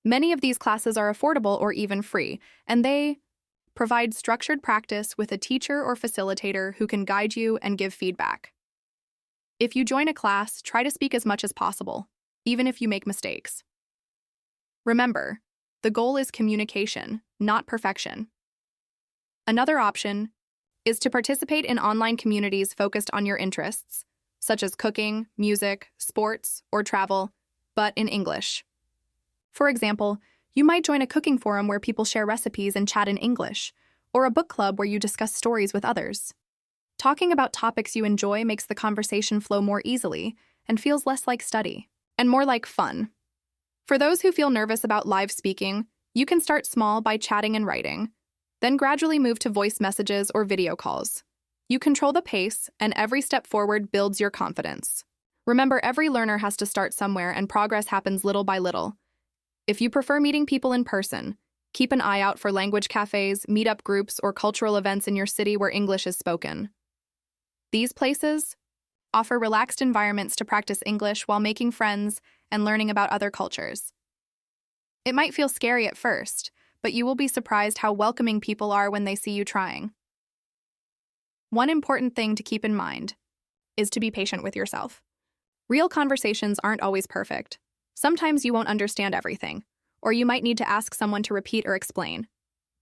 Many of these classes are affordable or even free, and they provide structured practice with a teacher or facilitator who can guide you and give feedback. If you join a class, try to speak as much as possible, even if you make mistakes. Remember, the goal is communication, not perfection. Another option is to participate in online communities focused on your interests, such as cooking, music, sports, or travel, but in English. For example, you might join a cooking forum where people share recipes and chat in English, or a book club where you discuss stories with others. Talking about topics you enjoy makes the conversation flow more easily and feels less like study and more like fun. For those who feel nervous about live speaking, you can start small by chatting and writing, then gradually move to voice messages or video calls. You control the pace, and every step forward builds your confidence. Remember, every learner has to start somewhere, and progress happens little by little. If you prefer meeting people in person, keep an eye out for language cafes, meetup groups, or cultural events in your city where English is spoken. These places offer relaxed environments to practice English while making friends and learning about other cultures. It might feel scary at first, but you will be surprised how welcoming people are when they see you trying. One important thing to keep in mind is to be patient with yourself. Real conversations aren't always perfect. Sometimes you won't understand everything, or you might need to ask someone to repeat or explain.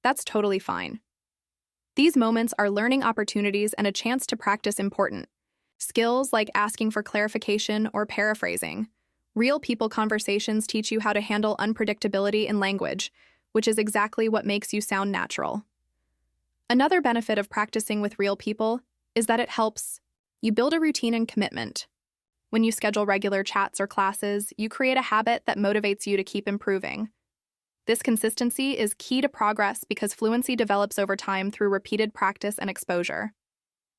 That's totally fine. These moments are learning opportunities and a chance to practice important skills like asking for clarification or paraphrasing. Real people conversations teach you how to handle unpredictability in language, which is exactly what makes you sound natural. Another benefit of practicing with real people is that it helps you build a routine and commitment. When you schedule regular chats or classes, you create a habit that motivates you to keep improving. This consistency is key to progress because fluency develops over time through repeated practice and exposure.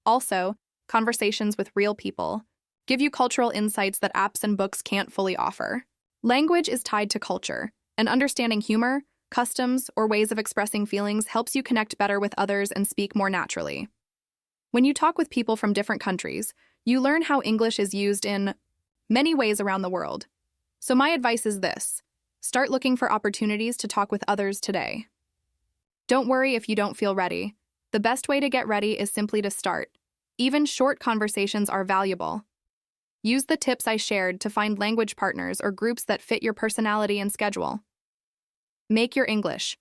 Also, conversations with real people give you cultural insights that apps and books can't fully offer. Language is tied to culture, and understanding humor, customs, or ways of expressing feelings helps you connect better with others and speak more naturally. When you talk with people from different countries, you learn how English is used in many ways around the world. So my advice is this: start looking for opportunities to talk with others today. Don't worry if you don't feel ready. The best way to get ready is simply to start. Even short conversations are valuable. Use the tips I shared to find language partners or groups that fit your personality and schedule. Make your English.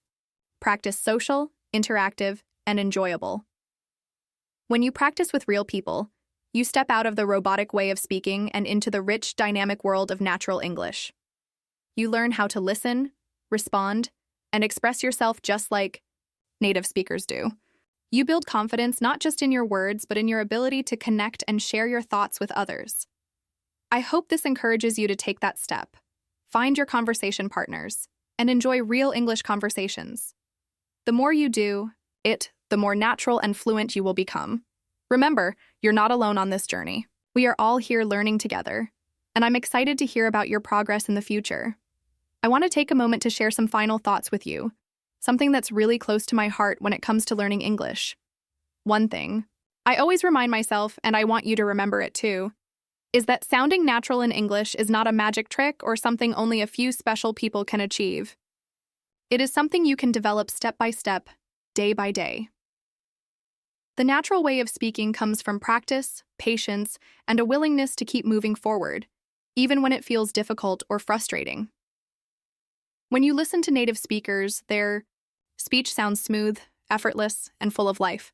Practice social, interactive, and enjoyable. When you practice with real people, you step out of the robotic way of speaking and into the rich, dynamic world of natural English. You learn how to listen, respond, and express yourself just like native speakers do. You build confidence not just in your words, but in your ability to connect and share your thoughts with others. I hope this encourages you to take that step. Find your conversation partners and enjoy real English conversations. The more you do it, the more natural and fluent you will become. Remember, you're not alone on this journey. We are all here learning together, and I'm excited to hear about your progress in the future. I want to take a moment to share some final thoughts with you, something that's really close to my heart when it comes to learning English. One thing I always remind myself, and I want you to remember it too, is that sounding natural in English is not a magic trick or something only a few special people can achieve. It is something you can develop step by step, day by day. The natural way of speaking comes from practice, patience, and a willingness to keep moving forward, even when it feels difficult or frustrating. When you listen to native speakers, their speech sounds smooth, effortless, and full of life.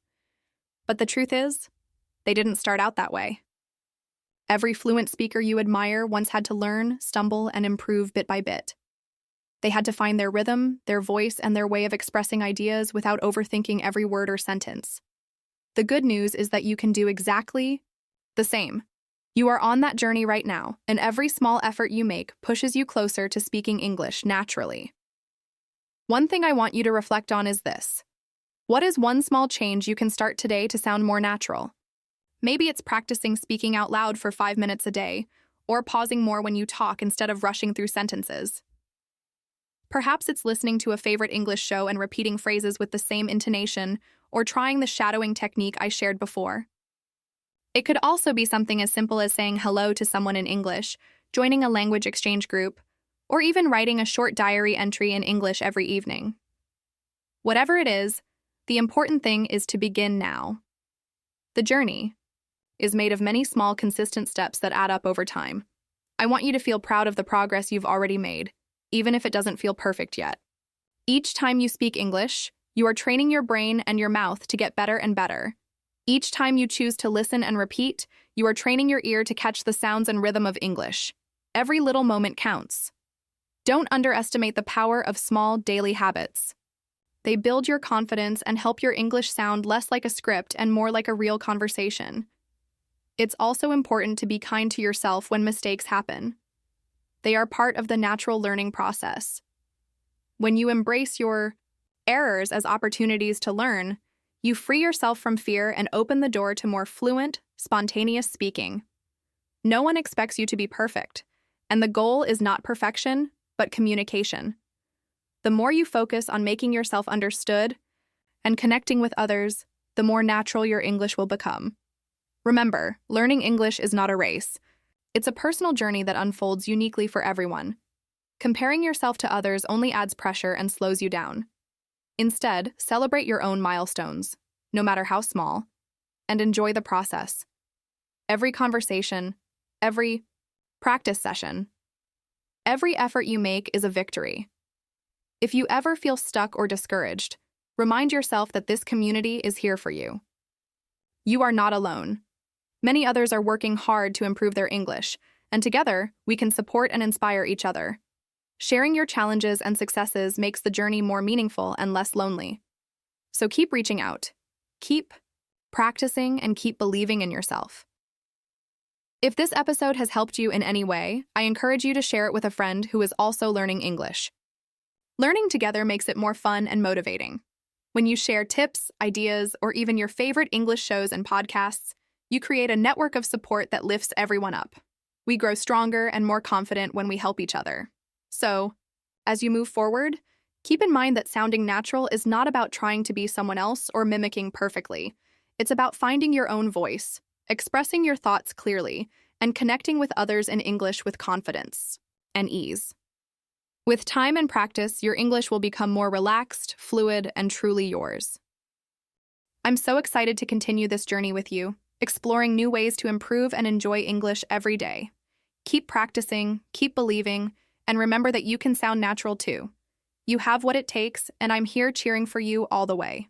But the truth is, they didn't start out that way. Every fluent speaker you admire once had to learn, stumble, and improve bit by bit. They had to find their rhythm, their voice, and their way of expressing ideas without overthinking every word or sentence. The good news is that you can do exactly the same. You are on that journey right now, and every small effort you make pushes you closer to speaking English naturally. One thing I want you to reflect on is this. What is one small change you can start today to sound more natural? Maybe it's practicing speaking out loud for 5 minutes a day, or pausing more when you talk instead of rushing through sentences. Perhaps it's listening to a favorite English show and repeating phrases with the same intonation, or trying the shadowing technique I shared before. It could also be something as simple as saying hello to someone in English, joining a language exchange group, or even writing a short diary entry in English every evening. Whatever it is, the important thing is to begin now. The journey is made of many small, consistent steps that add up over time. I want you to feel proud of the progress you've already made, even if it doesn't feel perfect yet. Each time you speak English, you are training your brain and your mouth to get better and better. Each time you choose to listen and repeat, you are training your ear to catch the sounds and rhythm of English. Every little moment counts. Don't underestimate the power of small, daily habits. They build your confidence and help your English sound less like a script and more like a real conversation. It's also important to be kind to yourself when mistakes happen. They are part of the natural learning process. When you embrace your errors as opportunities to learn, you free yourself from fear and open the door to more fluent, spontaneous speaking. No one expects you to be perfect, and the goal is not perfection, but communication. The more you focus on making yourself understood and connecting with others, the more natural your English will become. Remember, learning English is not a race. It's a personal journey that unfolds uniquely for everyone. Comparing yourself to others only adds pressure and slows you down. Instead, celebrate your own milestones, no matter how small, and enjoy the process. Every conversation, every practice session, every effort you make is a victory. If you ever feel stuck or discouraged, remind yourself that this community is here for you. You are not alone. Many others are working hard to improve their English, and together, we can support and inspire each other. Sharing your challenges and successes makes the journey more meaningful and less lonely. So keep reaching out, keep practicing, and keep believing in yourself. If this episode has helped you in any way, I encourage you to share it with a friend who is also learning English. Learning together makes it more fun and motivating. When you share tips, ideas, or even your favorite English shows and podcasts, you create a network of support that lifts everyone up. We grow stronger and more confident when we help each other. So, as you move forward, keep in mind that sounding natural is not about trying to be someone else or mimicking perfectly. It's about finding your own voice, expressing your thoughts clearly, and connecting with others in English with confidence and ease. With time and practice, your English will become more relaxed, fluid, and truly yours. I'm so excited to continue this journey with you, exploring new ways to improve and enjoy English every day. Keep practicing, keep believing, and remember that you can sound natural too. You have what it takes, and I'm here cheering for you all the way.